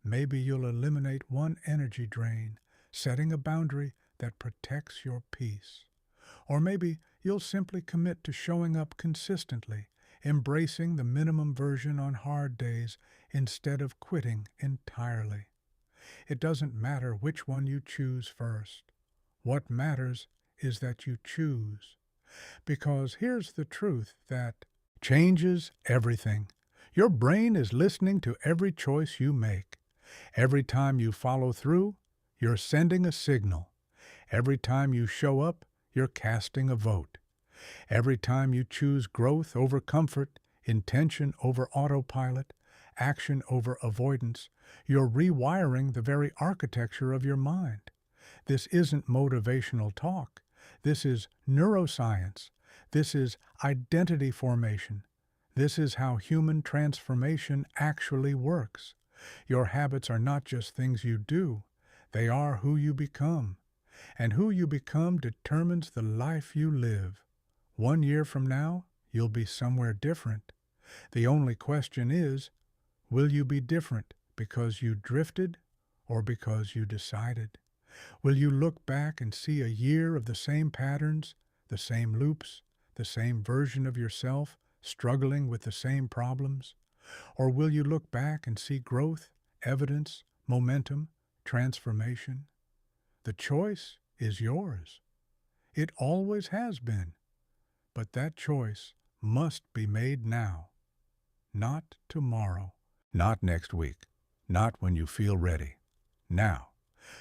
Maybe you'll eliminate one energy drain, setting a boundary that protects your peace. Or maybe you'll simply commit to showing up consistently, embracing the minimum version on hard days instead of quitting entirely. It doesn't matter which one you choose first. What matters is that you choose. Because here's the truth that changes everything. Your brain is listening to every choice you make. Every time you follow through, you're sending a signal. Every time you show up, you're casting a vote. Every time you choose growth over comfort, intention over autopilot, action over avoidance, you're rewiring the very architecture of your mind. This isn't motivational talk. This is neuroscience. This is identity formation. This is how human transformation actually works. Your habits are not just things you do. They are who you become. And who you become determines the life you live. 1 year from now, you'll be somewhere different. The only question is, will you be different because you drifted or because you decided? Will you look back and see a year of the same patterns, the same loops, the same version of yourself struggling with the same problems? Or will you look back and see growth, evidence, momentum, transformation? The choice is yours. It always has been. But that choice must be made now. Not tomorrow. Not next week. Not when you feel ready. Now.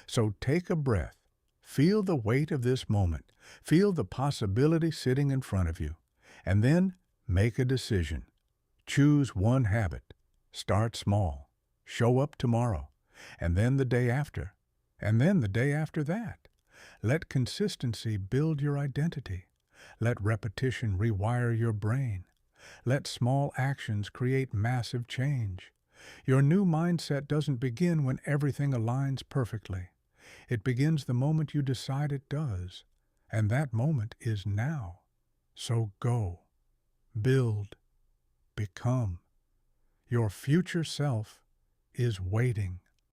So take a breath. Feel the weight of this moment. Feel the possibility sitting in front of you. And then make a decision. Choose one habit. Start small. Show up tomorrow. And then the day after. And then the day after that. Let consistency build your identity. Let repetition rewire your brain. Let small actions create massive change. Your new mindset doesn't begin when everything aligns perfectly. It begins the moment you decide it does, and that moment is now. So go, build, become. Your future self is waiting.